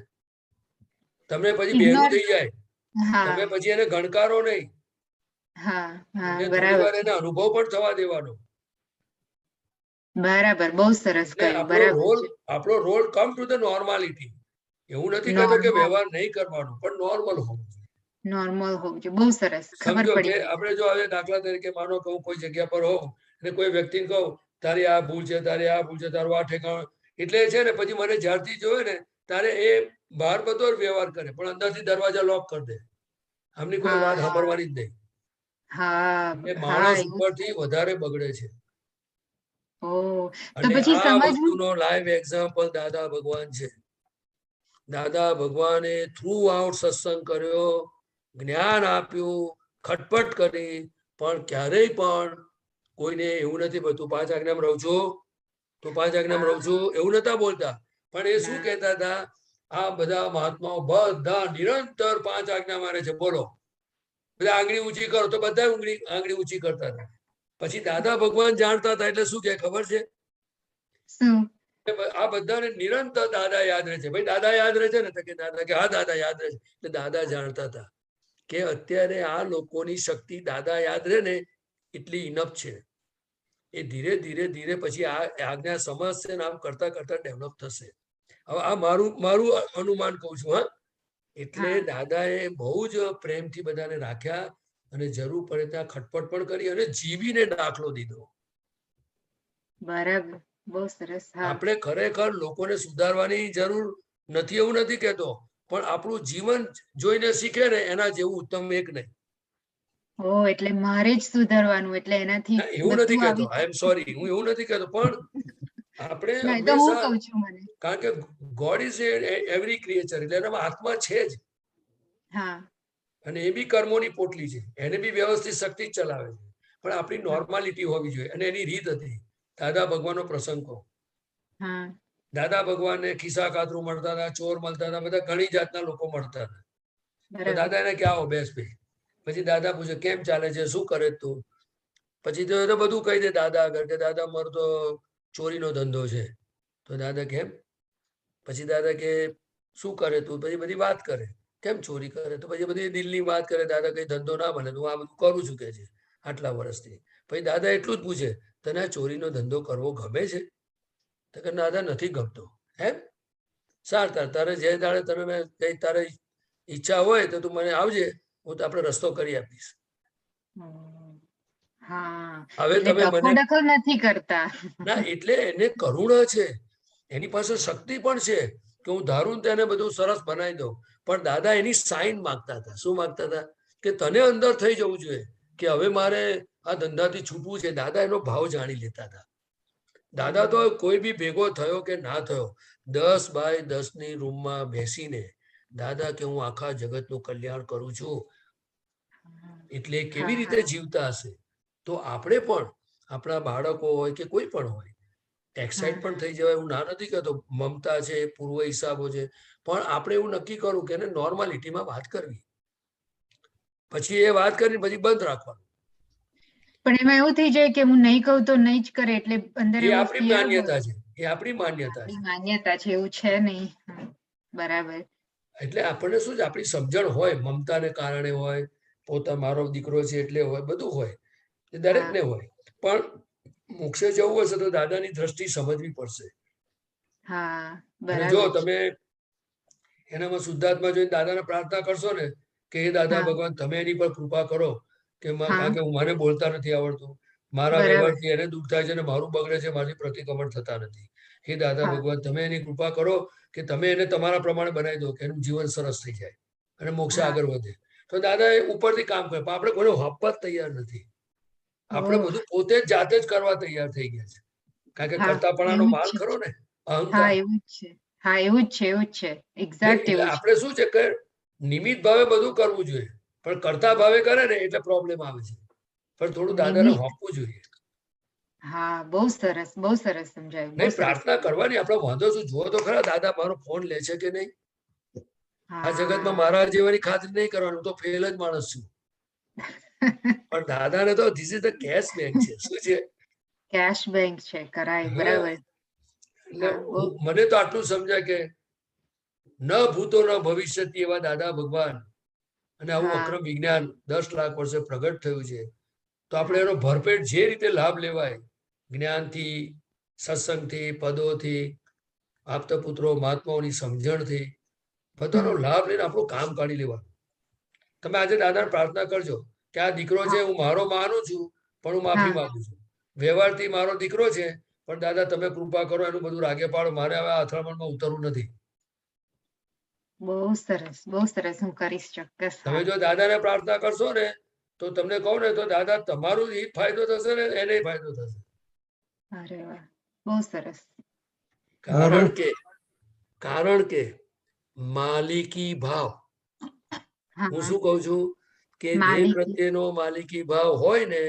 પછી બેરું થઈ જાય, તમે પછી એને ગણકારો નહીં, થોડી વાર એને અનુભવ પણ થવા દેવાનો. બરાબર, બહુ સરસ કહ્યું. બરાબર, આપણો role come to the normality. એવું નથી કહેતો કે વ્યવહાર નહીં કરવાનો, પણ નોર્મલ હોવું જોઈએ. નોર્મલ હોવું જોઈએ. બહુ સરસ, ખબર પડી. આપણે જો હવે દાખલા તરીકે માનો કે હું કોઈ જગ્યા પર હોઉં અને કોઈ વ્યક્તિને કહું તારી આ ભૂલ છે, તારી આ ભૂલ છે, તારું આ ઠેકાણું, એટલે છે ને પછી મને જ્યારથી જોયે ને ત્યારે એ બહાર બધો વ્યવહાર કરે, પણ અંદરથી દરવાજા લોક કરી દે. આમની કોઈ વાત સાંભળવાની જ નહીં. માણસ ઉપરથી વધારે બગડે છે. અને આ વસ્તુનો લાઈવ એક્ઝામ્પલ દાદા ભગવાન છે. દાદા ભગવાને થ્રુ આઉટ સત્સંગ કર્યો, જ્ઞાન આપ્યું, ખટપટ કરી, પણ ક્યારેય પણ કોઈને એવું નથી બોલતું 5 આજ્ઞામાં રહું છું, તો 5 આજ્ઞામાં રહું છું એવું નતા બોલતા. પણ એ શું કહેતા હતા, આ બધા મહાત્માઓ બધા નિરંતર 5 આજ્ઞા મારે છે, બોલો બધા આંગળી ઊંચી કરો, તો બધા આંગળી ઊંચી કરતા હતા. પછી દાદા ભગવાન જાણતા હતા, એટલે શું કે ખબર છે, આ બધાને નિરંતર દાદા યાદ રહે છે. ભાઈ દાદા યાદ રહે છે ને, તો કે દાદા કે હા દાદા યાદ રહે છે. એટલે દાદા જાણતા હતા કે અત્યારે આ લોકોની શક્તિ દાદા યાદ રહે ને એટલી ઇનફ છે. એ ધીરે ધીરે ધીરે પછી આ આજ્ઞા સમજશે ને આમ કરતા કરતા ડેવલપ થશે. હવે આ મારું અનુમાન કહું છું. હા, એટલે દાદાએ બહુ જ પ્રેમથી બધાને રાખ્યા, અને જરૂર પડે ત્યાં ખટપટ પણ કરી, અને જીવીને દાખલો દીધો. બરાબર, બહુ સરસ. આપણે ખરેખર લોકોને સુધારવાની જરૂર નથી એવું નથી કહેતો, પણ આપણું જીવન જોઈને શીખે ને એના જેવું ઉત્તમ એક નહીં. એટલે મારે જ સુધારવાનું, એટલે એનાથી એવું નથી કહેતો, આઈ એમ સોરી, હું એવું નથી કહેતો, પણ આપણે હંમેશા, કારણ કે ગોડ ઇઝ એવરી ક્રિએચર, એટલે એનામાં આત્મા છે જ, અને એ બી કર્મોની પોટલી છે, એને બી વ્યવસ્થિત શક્તિ જ ચલાવે છે. પણ આપણી નોર્માલિટી હોવી જોઈએ, અને એની રીત હતી. દાદા ભગવાનનો પ્રસંગ કહો. દાદા ભગવાનને ખિસ્સા કાતરું મળતા હતા, ચોર મળતા હતા, બધા ઘણી જાતના લોકો મળતા હતા. તો દાદા એને કે આવો બેસ ભાઈ. પછી દાદા પૂછે કેમ ચાલે છે, શું કરે તું? પછી તો બધું કહી દે દાદા આગળ, કે દાદા મારો તો ચોરીનો ધંધો છે. તો દાદા કેમ? પછી દાદા કે શું કરે તું? પછી બધી વાત કરે, કેમ ચોરી કરે? તો પછી બધી દિલની વાત કરે. દાદા કઈ ધંધો ના બને, હું આ બધું કરું છું કે છે આટલા વર્ષથી. પછી દાદા એટલું જ પૂછે, તને આ ચોરીનો ધંધો કરવો ગમે છે? તો કે દાદા નથી ગમતો. એમ? સારું, તારે જે દાડે તને કઈ તારે ઈચ્છા હોય તો તું મને આવજે, હું તો આપણે રસ્તો કરી આપીશ. હવે તમે મને નથી કરતા. ના, એટલે એને કરુણા છે, એની પાસે શક્તિ પણ છે કે હું ધારું તેને બધું સરસ બનાવી દઉં. પણ દાદા એની સાઈન માંગતા હતા. શું માંગતા હતા? કે તને અંદર થઈ જવું જોઈએ કે હવે મારે આ ધંધાથી છૂટવું છે. દાદા એનો ભાવ જાણી લેતા હતા. દાદા તો કોઈ બી ભેગો થયો કે ના થયો, 10 બાય 10 ની રૂમમાં બેસીને દાદા કે હું આખા જગતનું કલ્યાણ કરું છું. એટલે કેવી રીતે જીવતા હશે? તો આપણે પણ આપણા બાળકો હોય કે કોઈ પણ હોય, એક્સાઇટ પણ થઈ જવાય, હું ના નથી કહેતો. મમતા છે, પૂર્વ હિસાબો છે, પણ આપણે એવું નક્કી કરવું કે એને નોર્માલિટીમાં વાત કરવી, પછી એ વાત કરીને પછી બંધ રાખવાનું. પણ એમાં એવું થઈ જાય કે હું નહીં કહું તો નહીં જ કરે, એટલે અંદર એ આપણી માન્યતા છે, એ આપણી માન્યતા છે, એવું છે નહીં. બરાબર. એટલે આપણને શું છે, આપણી સમજણ હોય, મમતાને કારણે હોય, પોતા મારો દીકરો છે એટલે હોય, બધું હોય, એ દરેકને હોય. પણ મોક્ષે જવું હશે તો દાદાની દ્રષ્ટિ સમજવી પડશે હા અને જો બરાબર છે. તમે એનામાં શુદ્ધાત્મા જોઈને દાદાને પ્રાર્થના કરશો ને કે હે દાદા હા ભગવાન તમે એની પર કૃપા કરો કે હા કારણ કે મને બોલતા નથી આવડતું, મારા બરાબર. વ્યવહારથી એને દુઃખ થાય છે અને મારું બગડે છે, મારી પ્રતિક્રમણ થતા નથી. હે દાદા હા ભગવાન તમે એની કૃપા કરો કે તમે એને તમારા પ્રમાણે બનાવી દો કે એનું જીવન સરસ થઈ જાય અને મોક્ષ હા આગળ વધે. તો દાદા એ ઉપરથી કામ કરે પણ આપણે કોઈને આપવા જ તૈયાર નથી. આપણે ઓહ બધું પોતે જ જાતે જ કરવા તૈયાર થઈ ગયા છે. કારણ કે હા કરતાપણાનો એવું જ માલ છે. ખરો ને હા અહંકાર. એવું જ છે. હા એવું જ છે, એવું જ છે, નહીં એક્ઝેક્ટ એટલે એવું જ. આપણે શું છે કે નિમિત્ત ભાવે બધું કરવું જોઈએ પણ કરતા ભાવે કરે ને એટલે પ્રોબ્લેમ આવે છે. પણ થોડું દાદાને નિમિત્ત. હોપવું જોઈએ. હા બહુ સરસ સમજાયું, બહુ નહીં સરસ. પ્રાર્થના કરવાની આપણો વાંધો શું, જુઓ તો ખરા દાદા મારો ફોન લે છે કે નહીં. આ જગતમાં હા મારા જેવાની ખાતરી નહીં કરવાની, હું તો ફેલ જ માણસ છું. પણ દાદાને તો this is the cash bank છે. શું છે? કેશ બેંક છે, કરાય હા બરાબર. એટલે હા બહુ. મને તો આટલું સમજાય કે ન ભૂતો ન ભવિષ્યથી એવા દાદા ભગવાન અને આવું હા અક્રમ વિજ્ઞાન 10 લાખ વર્ષે પ્રગટ થયું છે. તો આપણે હા એનો ભરપેટ જે રીતે લાભ લેવાય જ્ઞાનથી, સત્સંગથી, પદોથી, આપતા પુત્રો મહાત્માઓની સમજણથી બધાનો હમ લાભ લઈને આપણું કામ કાઢી લેવાનું. તમે આજે દાદાને પ્રાર્થના કરજો કે આ દીકરો છે હા હું મારો માનું છું પણ હું માફી હા માંગુ છું. વ્યવહારથી મારો દીકરો છે પણ દાદા તમે કૃપા કરો એનું બધું રાગે પાડો, મારે હવે આ અથડામણમાં ઉતરવું નથી. બહુ સરસ, હું કરીશ ચોક્કસ. તમે હા જો દાદાને પ્રાર્થના કરશો ને તો તમને કહું ને તો દાદા તમારું હિત ફાયદો થશે ને એને ફાયદો થશે. અરે વાહ બહુ સરસ. કારણ કે માલિકી ભાવ, હું હા શું કઉ છું કે દેહ માલિકી. પ્રત્યેનો માલિકી ભાવ હોય ને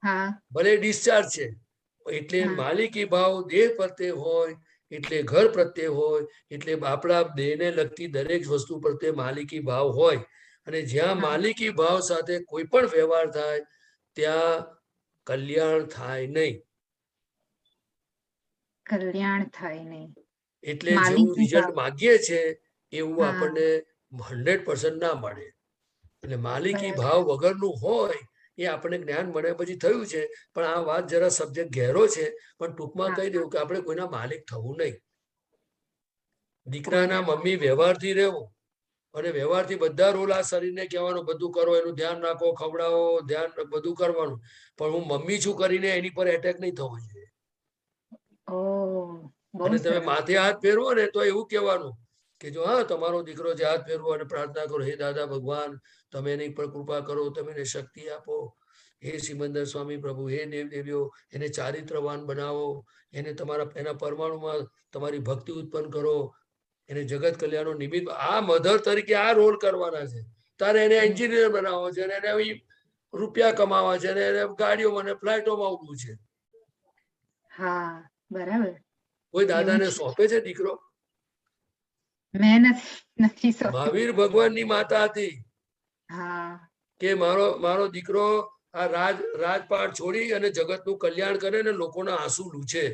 હા ભલે ડિસ્ચાર્જ છે એટલે હા માલિકી ભાવ દેહ પ્રત્યે હોય એટલે ઘર પ્રત્યે હોય એટલે આપણા દેહને લગતી દરેક વસ્તુ પ્રત્યે માલિકી ભાવ હોય. અને જ્યાં હા માલિકી ભાવ સાથે કોઈ પણ વ્યવહાર થાય ત્યાં કલ્યાણ થાય નહીં. કલ્યાણ થાય નહીં. એટલે જેવું માલિકી રિઝલ્ટ ભાવ. માંગીએ છે એવું હા આપણને 100% ના મળે. એટલે માલિકી બરાબર. ભાવ વગરનું હોય એ આપણને જ્ઞાન મળ્યા પછી થયું છે. પણ આ વાત જરા સબ્જેક્ટ ઘેરો છે પણ ટૂંકમાં હા કહી દઉં કે આપણે કોઈના માલિક થવું નહીં. દીકરાના કોઈના મમ્મી વ્યવહારથી રહેવું અને વ્યવહારથી બધા રોલ આ શરીરને કહેવાનું બધું કરો, એનું ધ્યાન રાખો, ખવડાવો, ધ્યાન બધું કરવાનું. પણ હું મમ્મી છું કરીને એની પર એટેક નહીં થવો જોઈએ. ઓ બહુ અને તમે સરસ. માથે હાથ ફેરવો ને તો એવું કહેવાનું કે જો હા તમારો દીકરો જે હાથ ફેરવો અને પ્રાર્થના કરો હે દાદા ભગવાન તમે એની પર કૃપા કરો, તમે એને શક્તિ આપો. હે સિમંદર સ્વામી પ્રભુ, હે દેવદેવીઓ એને ચારિત્રવાન બનાવો, એને તમારા એના પરમાણુમાં તમારી ભક્તિ ઉત્પન્ન કરો, એને જગત કલ્યાણનો નિમિત્ત આ મધર તરીકે આ રોલ કરવાના છે. તારે એને એન્જિનિયર બનાવવો છે અને એને રૂપિયા કમાવા છે અને એને ગાડીઓમાં અને ફ્લાઇટોમાં ઉડવું છે. હા બરાબર. કોઈ એવું દાદાને છે. સોંપે છે દીકરો? મેં નથી સોંપ્યું. મહાવીર ભગવાનની માતા હતી હા કે મારો દીકરો આ રાજપાટ છોડી અને જગતનું કલ્યાણ કરે ને લોકોના આંસુ લૂછે.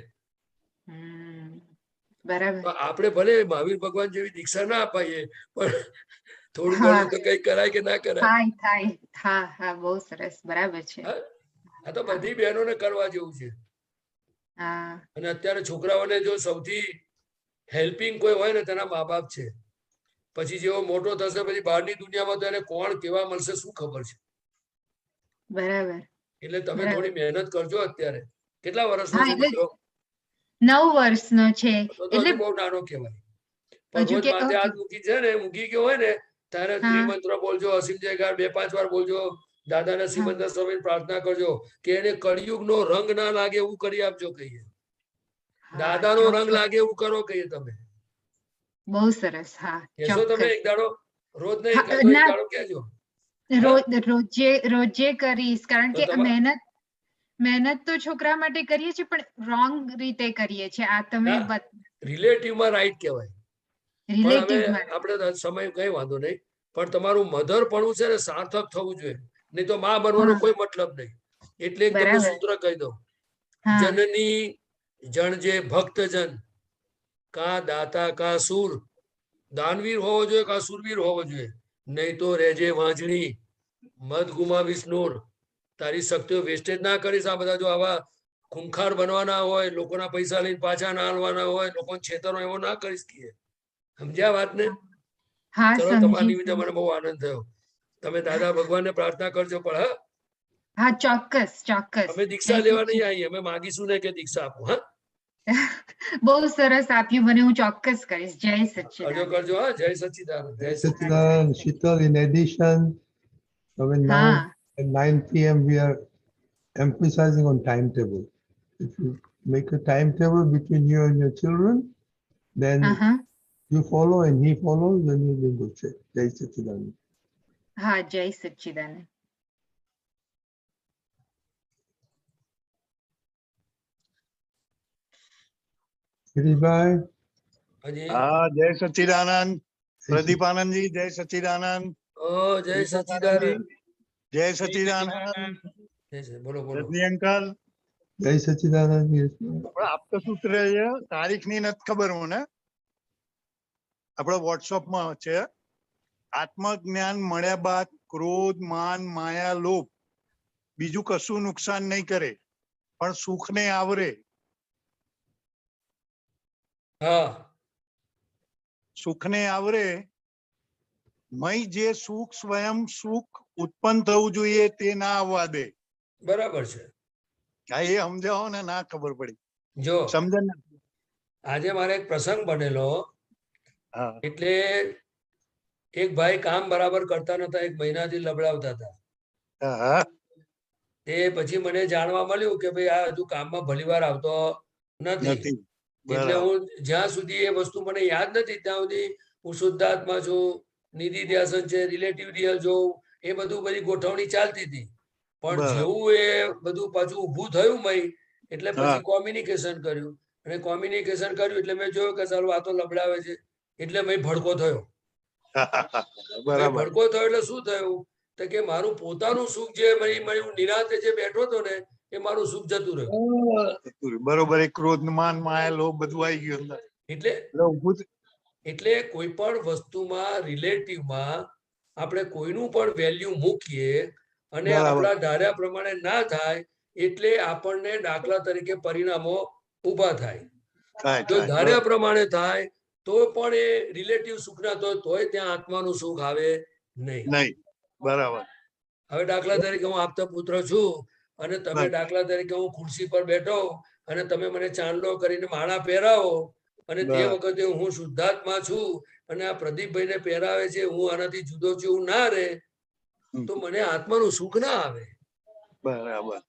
બરાબર. તો આપણે ભલે મહાવીર ભગવાન જેવી દીક્ષા ના અપાઈએ પણ થોડું હા ઘણું તો કઈ કરાય કે ના કરાય. થાય. હા હા બહુ સરસ, બરાબર છે. હા? આ તો હા બધી બહેનોને કરવા જેવું છે. હા અને અત્યારે છોકરાઓને જો સૌથી હેલ્પિંગ કોઈ હોય ને તેના મા બાપ છે. પછી જેવો મોટો થશે પછી બહારની દુનિયામાં તો એને કોણ કેવા મળશે શું ખબર છે. બરાબર. એટલે તમે બરાબર. થોડી મહેનત કરજો અત્યારે. કેટલા વર્ષનો હા છે એટલે દીકરો? 9 વર્ષનો છે. તો એટલે હજુ બહુ નાનો કહેવાય. પણ હજુ રોજ કે માથે ઓકે. હાથ મૂકી છે ને મૂકી ગયો હોય ને ત્યારે હા ત્રિમંત્ર બોલજો, અસીમ જયકાર 2-5 વાર બોલજો, દાદાને હા સિમંદર સ્વામી પ્રાર્થના કરજો કે એને કળિયુગનો રંગ ના લાગે એવું કરી આપજો કહીએ. હા દાદાનો રંગ ચોક્કસ. લાગે એવું કરો કહીએ તમે. બહુ સરસ. હા કહેશો તમે ચોક્કસ. એક દાડો? રોજ નહીં હા એકાદો એક ના દાડો કહેજો. હા રોજે કરીશ કારણ તો કે તમારે મહેનત તો છોકરા માટે કરીએ છીએ પણ રોંગ રીતે કરીએ છીએ. આ તમે ના રિલેટિવમાં રાઈટ કહેવાય. પણ હવે રિલેટિવમાં. આપણે સમય કઈ વાંધો નહીં પણ તમારું મધર પણ છે ને સાર્થક થવું જોઈએ. નહીં તો માં બનવાનો હા કોઈ મતલબ નહીં. એટલે એક તમને બરાબર. સૂત્ર કહી દઉં. હા જનની જણ જે ભક્તજન કા દાતા કા સુર, દાનવીર હોવો જોઈએ કા સુરવીર હોવો જોઈએ. નહીં તો રેજે વાંજણી મત ગુમાવીશ નૂર. તારી શક્તિઓ વેસ્ટેજ ના કરીશ. આ બધા જો આવા ખૂંખાર બનવાના હોય, લોકોના પૈસા લઈને પાછા ના હાલવાના હોય, લોકોને છેતરો એવો ના કરી શકીએ. સમજ્યા વાતને? હા ચલો, સમજી તમારી રીતે મને બહુ આનંદ થયો. તમે દાદા ભગવાનને પ્રાર્થના કરજો. પણ હા, હા ચોક્કસ ચોક્કસ. અમે દીક્ષા લેવા નહીં આવીએ, અમે માગીશું ને કે દીક્ષા આપો. હા, બહુ સરસ આપ્યું, મને હું ચોક્કસ કરીશ. જય કરજો સચ્ચિદાનંદ. કરજો. હા, જય સચ્ચિદાનંદ. જય સચ્ચિદાનંદ. Satchidanand, Sheetal, in addition, so now હા at 9 p.m. we are emphasizing on timetable. If you make a timetable between you and your children, then you follow and he follows, then you'll be in good shape. Jai Satchidanand. હા જય સચ્ચિદાનંદ. Giribai, હજી हाँ जय सच्चिदानंद. प्रदीप आनंद जी जय सच्चिदानंद. જય दीपक आनंद સચ્ચિદાનંદ. जी जय જય सच्चिदानंद. જય બોલો બોલો. Rajni uncle Jai Satchidanand. Yes, ma'am. આપણે આપતો સૂત્ર છે તારીખની નથી ખબર મને, આપણો વોટ્સઅપમાં છે. આત્મજ્ઞાન મળ્યા બાદ ક્રોધ માન માયા લોભ બીજું કશું નુકસાન નહીં કરે પણ સુખને આવરે. હા, સુખને આવરે મય જે સુખ સ્વયં સુખ ઉત્પન્ન થવું જોઈએ તે ના આવવા દે. બરાબર છે. હા એ સમજાવો ને, ના ખબર પડી. જો સમજણ ને? આજે મારે એક પ્રસંગ બનેલો. હા એટલે એક ભાઈ કામ બરાબર કરતા નતા, 1 મહિનાથી લબડાવતા હતા. હા તે પછી મને જાણવા મળ્યું કે ભાઈ આ હજુ કામમાં ભલીવાર આવતો નથી. નથી. એટલે બરાબર હું જ્યાં સુધી એ વસ્તુ મને યાદ નથી ત્યાં સુધી હું શુદ્ધાત્મા છું, નિધિ ધ્યાસન છે, રિલેટિવ રિયલ જોઉં, એ બધું બધી ગોઠવણી ચાલતી હતી. પણ બરાબર જેવું એ બધું પાછું ઊભું થયું મય, એટલે હા પછી કોમ્યુનિકેશન કર્યું. અને કોમ્યુનિકેશન કર્યું એટલે મેં જોયું કે સારું આ તો લબડાવે છે. એટલે મેં ભડકો થયો. મેં બરાબર ભડકો થયો એટલે શું થયું? તો કે મારું પોતાનું સુખ જે હું નિરાંતે જે બેઠો હતો ને, એ મારું સુખ જતું રહ્યું. બરોબર. એ ક્રોધ માન માયા લોભ બધું આવી ગયું અંદર. એટલે એટલે ઊભું એટલે કોઈ પણ વસ્તુમાં રિલેટિવમાં આપણે કોઈનું પણ વેલ્યુ મૂકીએ અને બરાબર આપણા ધાર્યા પ્રમાણે ના થાય, એટલે આપણને દાખલા તરીકે પરિણામો ઊભા થાય. થાય જો થાય. ધાર્યા પ્રમાણે થાય તો પણ એ રિલેટિવ સુખ ના તોય ત્યાં આત્માનું સુખ આવે નહીં. નહીં. બરાબર હવે દાખલા તરીકે હું આપતા પુત્ર છું અને તમે દાખલા તરીકે હું ખુરશી પર બેઠો અને તમે મને ચાંદલો કરીને માળા પહેરાવો અને તે બરાબર વખતે હું શુદ્ધાત્મા છું અને આ પ્રદીપભાઈને પહેરાવે છે, હું આનાથી જુદો છું એવું ના રહે, તો મને આત્માનું સુખ ના આવે. બરાબર.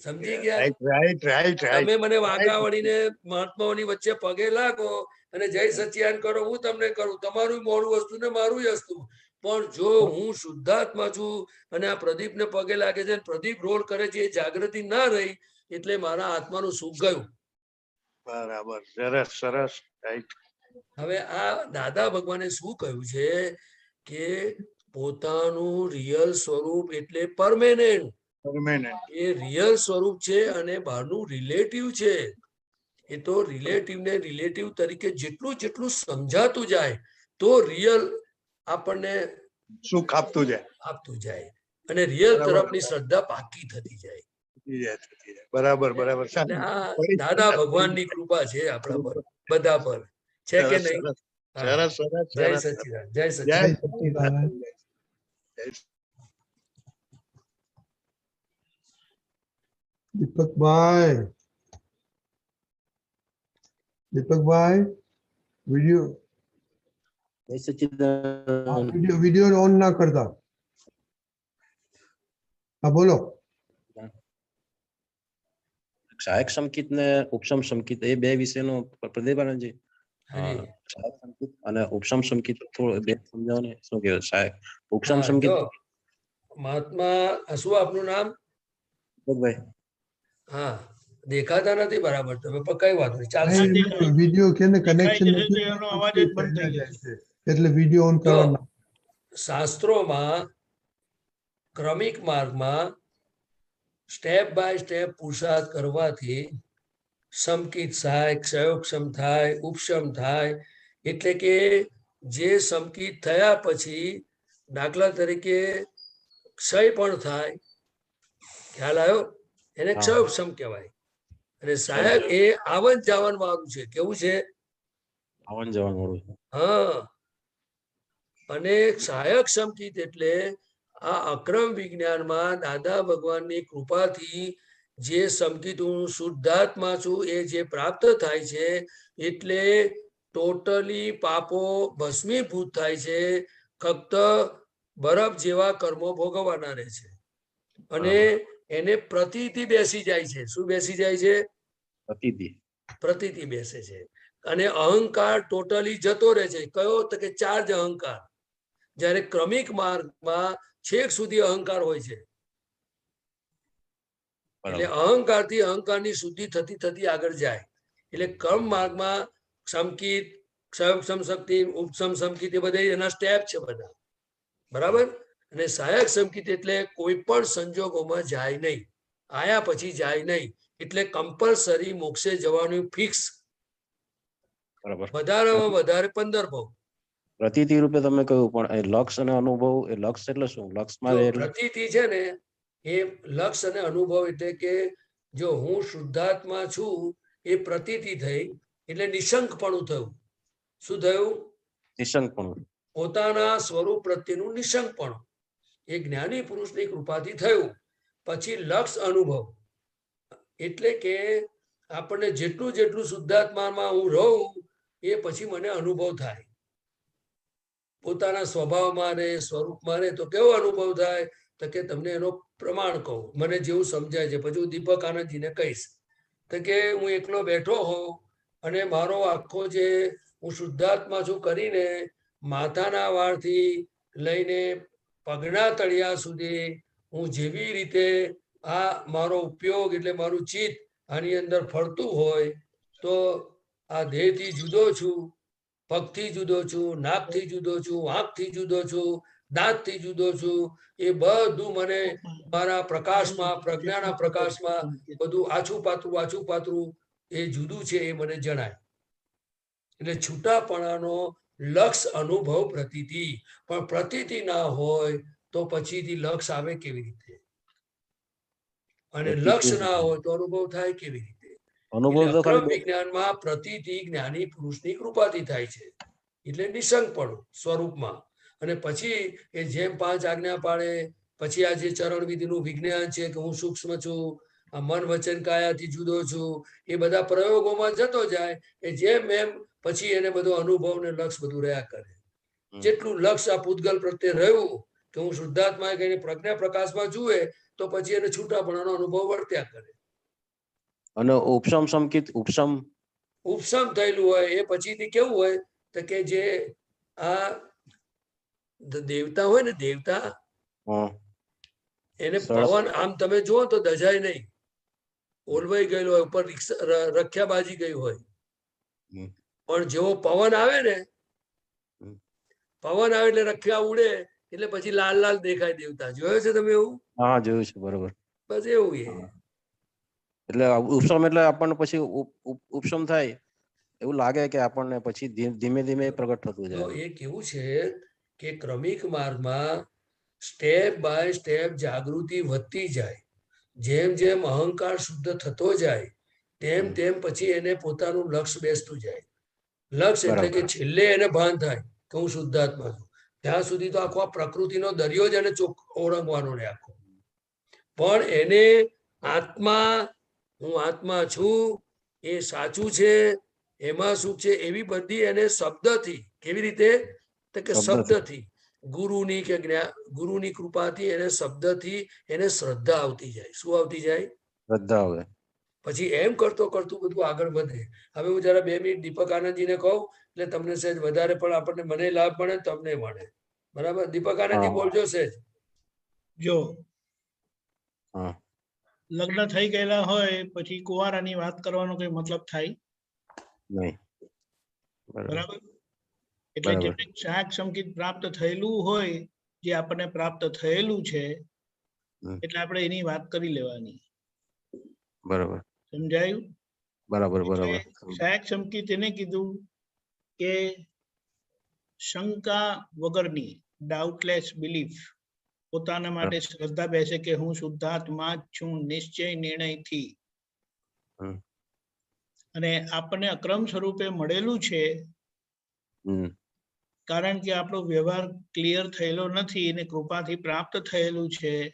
સમજી ગયા? રાઈટ રાઈટ રાઈટ તમે રાઈટ મને વાંકા વળીને મહાત્માઓની વચ્ચે પગે લાગો અને જય સચ્ચિદાનંદ કરો, હું તમને કરું, તમારું મોડું વસ્તુ ને મારું વસ્તુ. પણ જો હું શુદ્ધાત્મા છું અને આ પ્રદીપને પગે લાગે છે, પ્રદીપ રોલ કરે છે, એ જાગૃતિ ના રહી, એટલે મારા આત્માનું સુખ ગયું. બરાબર. સરસ સરસ. રાઈટ. હવે આ દાદા ભગવાને શું કહ્યું છે કે પોતાનું રિયલ સ્વરૂપ એટલે પરમેનન્ટ, એ રિયલ સ્વરૂપ છે અને બહારનું રિલેટિવ છે. એ તો રિલેટિવ ને રિલેટિવ તરીકે જેટલું જેટલું સમજાતું જાય તો રિયલ આપણને સુખ આપતું જાય અને રિયલ બરાબર. તરફની શ્રદ્ધા પાકી થતી જાય. બરાબર બરાબર. એટલે આ દાદા ભગવાનની કૃપા છે આપણા પર, બધા પર છે કે નહીં? હા. સરસ સરસ જય સરસ. સચ્ચિદાનંદ. જય જય સચ્ચિદાનંદ. Satchidanand. Deepakbhai. Deepakbhai, video જય સચ્ચિદાનંદ. video on ના કરતા. હા બોલો. સહાયક સંકેત ને ઉપસમ સંકેત એ બે વિશેનો પ્રદીપ આનંદજી. હાજી. સહાયક સંકેત અને ઉપસમ સંકેત થોડું બે સમજાવો ને, શું કહેવાય સહાયક ઉપસમ હા, સંકેત? જો મહાત્મા શું આપનું નામ? ભાઈ હા, દેખાતા નથી બરાબર, તમે પણ કઈ વાત નહીં, ચાલશે. વિડિયો કેને દેખાય કનેક્શન જશે તો નથી, એનો અવાજ જ બંધ થઈ જાય છે. એટલે વિડિયો ઓન જો કરવાનો. શાસ્ત્રોમાં ક્રમિક માર્ગમાં સ્ટેપ બાય સ્ટેપ પુરુષાર્થ કરવાથી સમકિત થાય, ક્ષયોક્ષમ થાય, ઉપશમ થાય. એટલે કે જે સમકિત થયા પછી દાખલા તરીકે ક્ષય પણ થાય, ખ્યાલ આવ્યો? એને ક્ષયોક્ષમ કહેવાય. અને સહાયક એ આવન જાવન વાળું છે. કેવું છે? આવન જાવન વાળું છે. હા. અને સહાયક સંકેત એટલે આ અક્રમ વિજ્ઞાનમાં દાદા ભગવાનની કૃપાથી જે સંકેત હું શુદ્ધાત્મા છું એ જે પ્રાપ્ત થાય છે એટલે ટોટલી પાપો ભસ્મીભૂત થાય છે. ફક્ત બરફ જેવા કર્મો ભોગવવાના રહે છે. અને એને પ્રતીતિ બેસી જાય છે. શું બેસી જાય છે? પ્રતીતિ બેસે છે. અને અહંકાર ટોટલી જતો રહે છે. કયો? તો કે ચાર્જ અહંકાર. જ્યારે ક્રમિક માર્ગમાં છેક સુધી અહંકાર હોય છે. એટલે અહંકારથી અહંકારની શુદ્ધિ થતી થતી આગળ જાય. એટલે કર્મ માર્ગમાં સંકિત, ક્ષયક્ષમ શક્તિ, ઉપસમ સંકિત એ બધા એના સ્ટેપ છે બધા. બરાબર? અને સહાયક સંકિત એટલે કોઈ પણ સંજોગોમાં જાય નહીં. આયા પછી જાય નહીં. એટલે કમ્પલસરી મોક્ષે જવાનું ફિક્સ. વધારેમાં વધારે 15 ભાવ. પ્રતીતિ રૂપે તમે કહ્યું, પણ એ લક્ષ અને અનુભવ, એ લક્ષ એટલે શું? લક્ષમાં પ્રતીતિ છે ને એ લક્ષ અને અનુભવ એટલે કે જો હું શુદ્ધાત્મા છું એ પ્રતીતિ થઈ એટલે નિશંકપણું થયું. શું થયું? નિશંકપણું. પોતાના સ્વરૂપ પ્રત્યેનું નિશંકપણું એ જ્ઞાની પુરુષની કૃપાથી થયું. પછી લક્ષ અનુભવ એટલે કે આપણને જેટલું જેટલું શુદ્ધાત્મામાં હું રહું એ પછી મને અનુભવ થાય. પોતાના સ્વભાવમાં ને સ્વરૂપમાં ને તો કેવો અનુભવ થાય? તો કે તમને એનો પ્રમાણ કહું, મને જેવું સમજાય છે. પછી હું દીપક આનંદજીને કહીશ તો કે હું એકલો બેઠો હોઉં અને મારો આખો જે હું શુદ્ધાત્મા છું કરીને માથાના વાળથી લઈને પગના તળિયા સુધી હું જેવી રીતે આ મારો ઉપયોગ એટલે મારું ચિત્ત આની અંદર ફરતું હોય તો આ દેહથી જુદો છું, પગથી જુદો છું, નાકથી જુદો છું, આંખથી જુદો છું, દાંતથી જુદો છું. એ બધું મને મારા પ્રકાશમાં, પ્રજ્ઞાના પ્રકાશમાં બધું આછું પાતળું એ જુદું છે એ મને જણાય. એટલે છૂટાપણાનો લક્ષ અનુભવ પ્રતીતિ. પણ પ્રતીતિ ના હોય તો પછીથી લક્ષ આવે કેવી રીતે? અને લક્ષ ના હોય તો અનુભવ થાય કેવી રીતે? અક્રમ વિજ્ઞાનમાં પ્રતીતિ જ્ઞાની પુરુષની કૃપાથી થાય છે. એટલે નિશંકપણું સ્વરૂપમાં. અને પછી એ જેમ 5 આજ્ઞા પાડે, પછી આ જે ચરણ વિધિનું વિજ્ઞાન છે કે હું સૂક્ષ્મ છું, આ મન વચન કાયાથી જુદો છું, એ બધા પ્રયોગોમાં જતો જાય. એ જેમ એમ પછી એને બધો અનુભવ ને લક્ષ બધું રહ્યા કરે. જેટલું લક્ષ આ પૂતગલ પ્રત્યે રહ્યું કે હું શુદ્ધાત્મા કહીને પ્રજ્ઞા પ્રકાશમાં જુએ તો પછી એને છૂટાપણાનો અનુભવ વર્ત્યા કરે. અને ઉપસમ સંકિત ઉપસમ થયેલું હોય એ પછીથી કેવું હોય તો કે જે આ દેવતા હોય ને, દેવતા એને પવન આમ તમે જુઓ તો દજાય નહીં, ઓલવાઈ ગયેલું હોય, ઉપર રખ્યા બાજી ગયું હોય. પણ જેવો પવન આવે ને, પવન આવે એટલે રખ્યા ઉડે એટલે પછી લાલ લાલ દેખાય દેવતા. જોયો છે તમે એવું? હા, જોયું છે. બરોબર. બસ એવું એટલે ઉપસમ એટલે આપણને પછી ઉપસમ થાય એવું લાગે કે આપણને પછી ધીમે ધીમે પ્રગટ થતું જાય. એ કેવું છે કે ક્રમિક માર્ગમાં સ્ટેપ બાય સ્ટેપ જાગૃતિ વધતી જાય. જેમ જેમ અહંકાર શુદ્ધ થતો જાય તેમ તેમ પછી એને પોતાનું લક્ષ્ય બેસતું જાય. લક્ષ્ય એટલે કે છેલ્લે એને ભાન થાય કે હું શુદ્ધાત્મા છું. ત્યાં સુધી તો આખો પ્રકૃતિનો દરિયો જ એને ઓળંગવાનો ને આખો. પણ એને આત્મા, હું આત્મા છું, એ સાચું છે, એમાં સુખ છે, એવી બધી એને શબ્દથી. કેવી રીતે? તો કે શબ્દથી, ગુરુની કે ગુરુની કૃપાથી એને શબ્દથી એને શ્રદ્ધા આવતી જાય. શું આવતી જાય? શ્રદ્ધા આવે. પછી એમ કરતો કરતું બધું આગળ વધે. હવે હું જરા 2 મિનિટ દીપક આનંદજીને કહું એટલે તમને સહેજ વધારે પણ આપણને મને લાભ મળે, તમને મળે. બરાબર? દીપક આનંદજી બોલજો સહેજ. જો લગ્ન થઈ ગયેલા હોય પછી કુંવારાની વાત કરવાનો કઈ મતલબ થાય નહીં. બરાબર? એટલે જેને શાક સંકિત પ્રાપ્ત થયેલું હોય, જે આપણને પ્રાપ્ત થયેલું છે, એટલે આપણે એની વાત કરી લેવાની. બરાબર. સમજાયું? બરાબર. શાક સંકિત એને કીધું કે શંકા વગરની, ડાઉટલેસ બિલીફ, પોતાના માટે શ્રદ્ધા બેસે કે હું શુદ્ધાત્મા જ છું નિશ્ચય નિર્ણયથી. અને આપણને અક્રમ સ્વરૂપે મળેલું છે કારણ કે આપણો વ્યવહાર ક્લિયર થયેલો નથી અને કૃપાથી પ્રાપ્ત થયેલું છે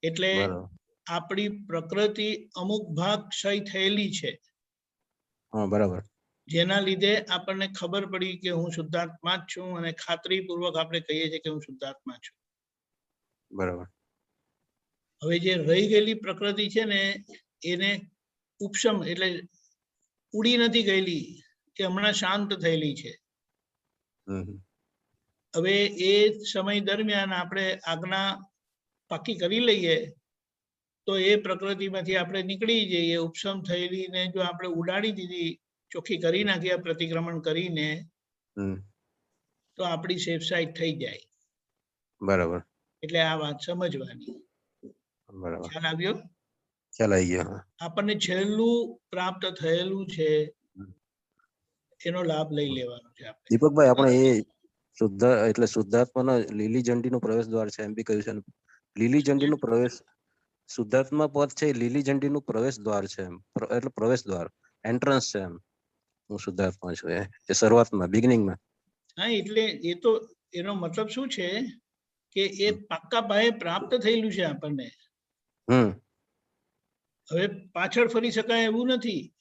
એટલે આપણી પ્રકૃતિ અમુક ભાગ ક્ષય થયેલી છે બરાબર જેના લીધે આપણને ખબર પડી કે હું શુદ્ધાત્મા જ છું અને ખાતરીપૂર્વક આપણે કહીએ છીએ કે હું શુદ્ધાત્મા છું બરાબર હવે જે રહી ગયેલી પ્રકૃતિ છે ને એને ઉપશમ એટલે ઉડી નથી ગયેલી કે હમણાં શાંત થયેલી છે હવે એ સમય દરમિયાન આપણે આજ્ઞા પાકી કરી લઈએ તો એ પ્રકૃતિમાંથી આપણે નીકળી જઈએ ઉપશમ થયેલી ને જો આપણે ઉડાડી દીધી ચોખ્ખી કરી નાખ્યા પ્રતિક્રમણ કરીને તો આપણી સેફ સાઈડ થઈ જાય બરાબર એટલે આ વાત સમજવાની બરાબર ખ્યાલ આવ્યો ખ્યાલ આવી ગયો આપણને છેલ્લું પ્રાપ્ત થયેલું છે એનો લાભ લઈ લેવાનો છે આપણે દીપકભાઈ આપણે એ શુદ્ધ એટલે શુદ્ધાત્માના લીલી ઝંડીનો પ્રવેશ દ્વાર છે એમ બી કહ્યું છે ને લીલી ઝંડીનો પ્રવેશ શુદ્ધાત્મા પદ છે લીલી ઝંડીનું પ્રવેશ દ્વાર છે એમ એટલે પ્રવેશ દ્વાર એન્ટ્રન્સ છે એમ હું શુદ્ધાત્મા છું એ શરૂઆતમાં બિગિનિંગમાં હા એટલે એ તો એનો મતલબ શું છે કે એ પાક્કા પાયે પ્રાપ્ત થયેલું છે આપણને હવે પાછળ ફરી શકાય એવું નથી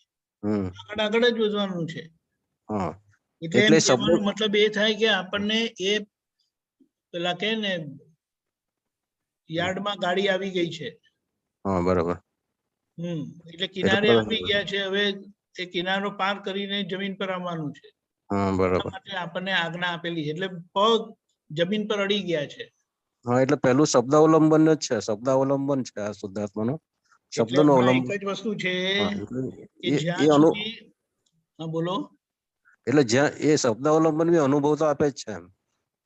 આગળ આગળ જ વધવાનું છે એટલે કહેવાનો મતલબ એ થાય કે આપણને એ પેલા કે ને યાર્ડમાં ગાડી આવી ગઈ છે બરાબર એટલે કિનારે આવી ગયા છે હવે એ કિનારો પાર કરીને જમીન પર આવવાનું છે બરાબર માટે આપણને આજ્ઞા આપેલી છે એટલે પગ જમીન પર અડી ગયા છે હા એટલે પહેલું શબ્દાવલંબન જ છે શબ્દાવલંબન છે આ શુદ્ધાત્માનું શબ્દનું અવલંબન એક જ વસ્તુ છે કે જ્યાં સુધી હા બોલો એટલે જ્યાં એ શબ્દાવલંબન બી અનુભવ તો આપે જ છે એમ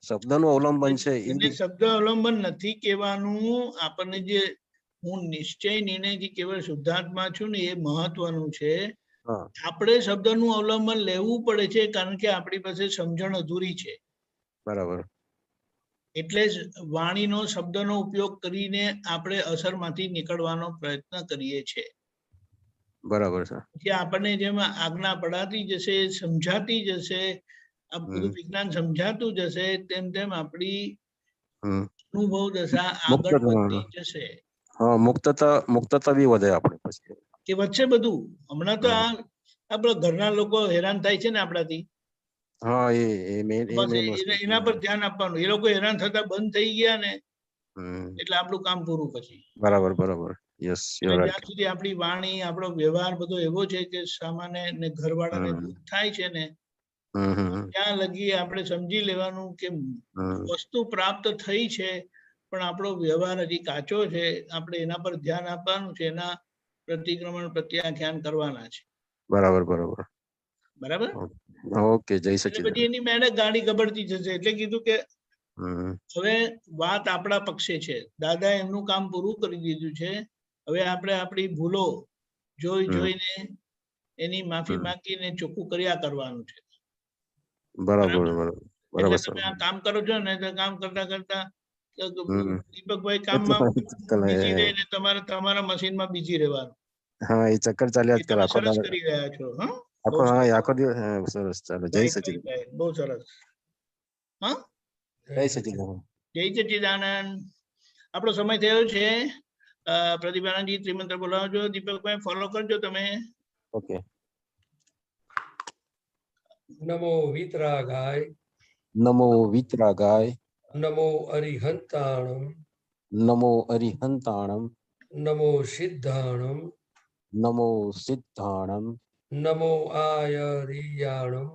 શબ્દનું અવલંબન છે એને શબ્દ અવલંબન નથી કહેવાનું આપણને જે હું નિશ્ચય નિર્ણયથી કેવળ શુદ્ધાત્મા છું ને એ મહત્વનું છે આપણે શબ્દનું અવલંબન લેવું પડે છે કારણ કે આપણી પાસે સમજણ અધૂરી છે બરાબર એટલે જ વાણીનો શબ્દનો ઉપયોગ કરીને આપણે અસરમાંથી નીકળવાનો પ્રયત્ન કરીએ છીએ બરાબર છે કે આપણને જેમ આજ્ઞા પડાતી જશે સમજાતી જશે આ બધું વિજ્ઞાન સમજાતું જશે તેમ તેમ આપણી અનુભવ દશા આગળ વધતી જશે હા મુક્તતા બી વધે આપણે પછી કે વધશે બધું હમણાં તો આ આપણા ઘરના લોકો હેરાન થાય છે ને આપણાથી હા એના પર ધ્યાન આપવાનું એ લોકો હેરાન થતા બંધ થઈ ગયા ને એટલે આપણું કામ પૂરું પછી બરાબર બરાબર યસ યુ આર જ્યાં સુધી આપણી વાણી આપણો વ્યવહાર બધો એવો છે કે સામાન્ય ને ઘરવાળાને દુઃખ થાય છે ને ત્યાં લગી આપણે સમજી લેવાનું કે વસ્તુ પ્રાપ્ત થઈ છે પણ આપણો વ્યવહાર હજી કાચો છે આપણે એના પર ધ્યાન આપવાનું છે એના પ્રતિક્રમણ પ્રત્યાખ્યાન કરવાના છે બરાબર બરાબર બરાબર ઓકે જય સચિદાનંદ પછી એની મેળે ગાડી ગબડતી જશે એટલે કીધું કે હવે વાત આપણા પક્ષે છે દાદા એમનું કામ પૂરું કરી દીધું છે હવે આપણે આપણી ભૂલો જોઈને એની માફી માંગીને ચોખ્ખું કર્યા કરવાનું છે બરાબર એટલે તમે આ કામ કરો છો ને કામ કરતા કરતા દીપકભાઈ કામમાં બીજી રહે ને તમારા મશીનમાં બીજી રહેવાનું હા એ ચક્કર ચાલ્યા જ કરે આખો સરસ કરી રહ્યા છો આખો દિવસ સરસ ચાલો જય સચિદાનંદ બહુ સરસ હા જય સચિદાનંદ જય સચિદાનંદ આપણો સમય થયો છે પ્રદીપાનંદજી ત્રિમંત્ર બોલાવજો દીપકભાઈ ફોલો કરજો તમે ઓકે નમો વિતરાગાય નમો વિતરાગાય નમો અરિહંતાણમ નમો અરિહંતાણમ નમો સિદ્ધાણમ નમો સિદ્ધાણમ નમો આયરિયાણમ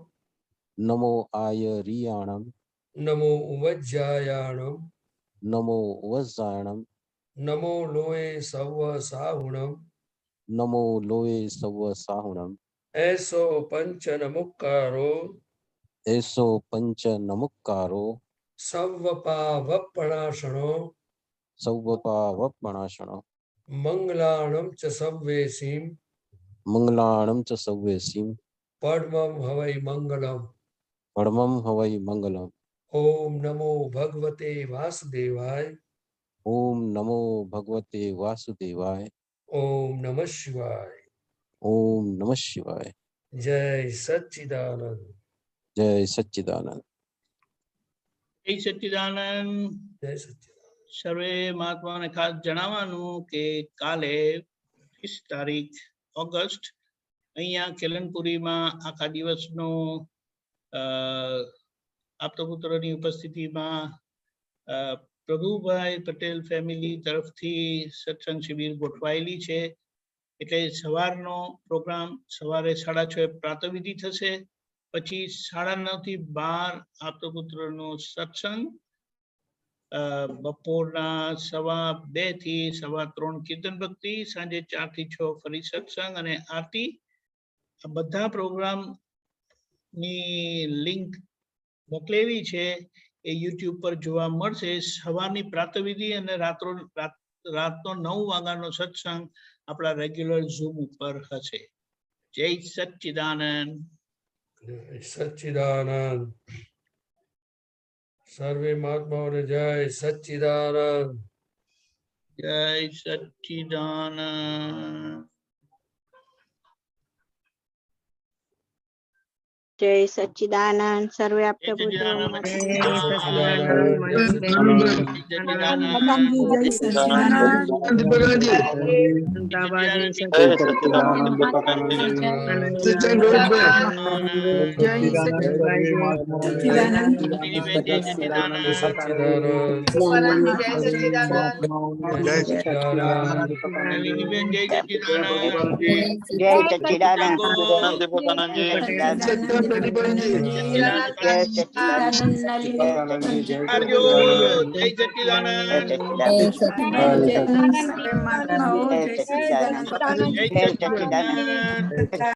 નમો આયરિયાણમ નમો ઉવજ્જાયાણમ નમો વજ્જાયણમ નમો લોએ સવ સાહુણમ નમો લોએ સવ સાહુણમ એસો પંચ નમુક્કારો એસો પંચ નમુક્કારો સવપાવપણાશણો સૌવપાવપણાશણો મંગલાણમ ચ સવ્વેસીમ મંગલાણમ ચ સવ્વેસીમ પડમમ હવૈ મંગલમ પરમમ હવૈ મંગલમ ઓમ નમો ભગવતે વાસુદેવાય ઓમ નમો ભગવતે વાસુદેવાય ઓમ નમઃ શિવાય ओम नमः शिवाय। जय सच्चिदानंद। जय सच्चिदानंद। जय सच्चिदानंद। जय सच्चिदानंद। સર્વે મહાત્માઓને ખાસ જણાવવાનું કે કાલે 30 તારીખ ઓગસ્ટ અહીંયા કેલનપુરીમાં આખા દિવસનો આપતપુત્રોની ઉપસ્થિતિમાં પ્રભુભાઈ પટેલ ફેમિલી તરફથી સત્સંગ શિબિર ગોઠવાયેલી છે. એટલે સવારનો પ્રોગ્રામ સવારે 6:30 પ્રાતઃવિધિ થશે, પછી 9:30 થી 12 આપતપુત્રનો સત્સંગ, બપોરના 2:15 થી 3:15 કીર્તન ભક્તિ, સાંજે 4 થી 6 ફરી સત્સંગ અને આરતી. આ બધા પ્રોગ્રામ ની લિંક મોકલેવી છે, એ યુટ્યુબ પર જોવા મળશે. સવારની પ્રાતઃવિધિ અને રાતનો 9 વાગ્યાનો સત્સંગ આપણા રેગ્યુલર ઝૂમ ઉપર હશે. જય સચ્ચિદાનંદ. જય સચ્ચિદાનંદ. सर्वे महात्माओं ने जय सच्चिदानंद। जय सच्चिदानंद। जय सच्चिदानंद। सर्वे आपके पुत्रों जय सच्चिदानंद।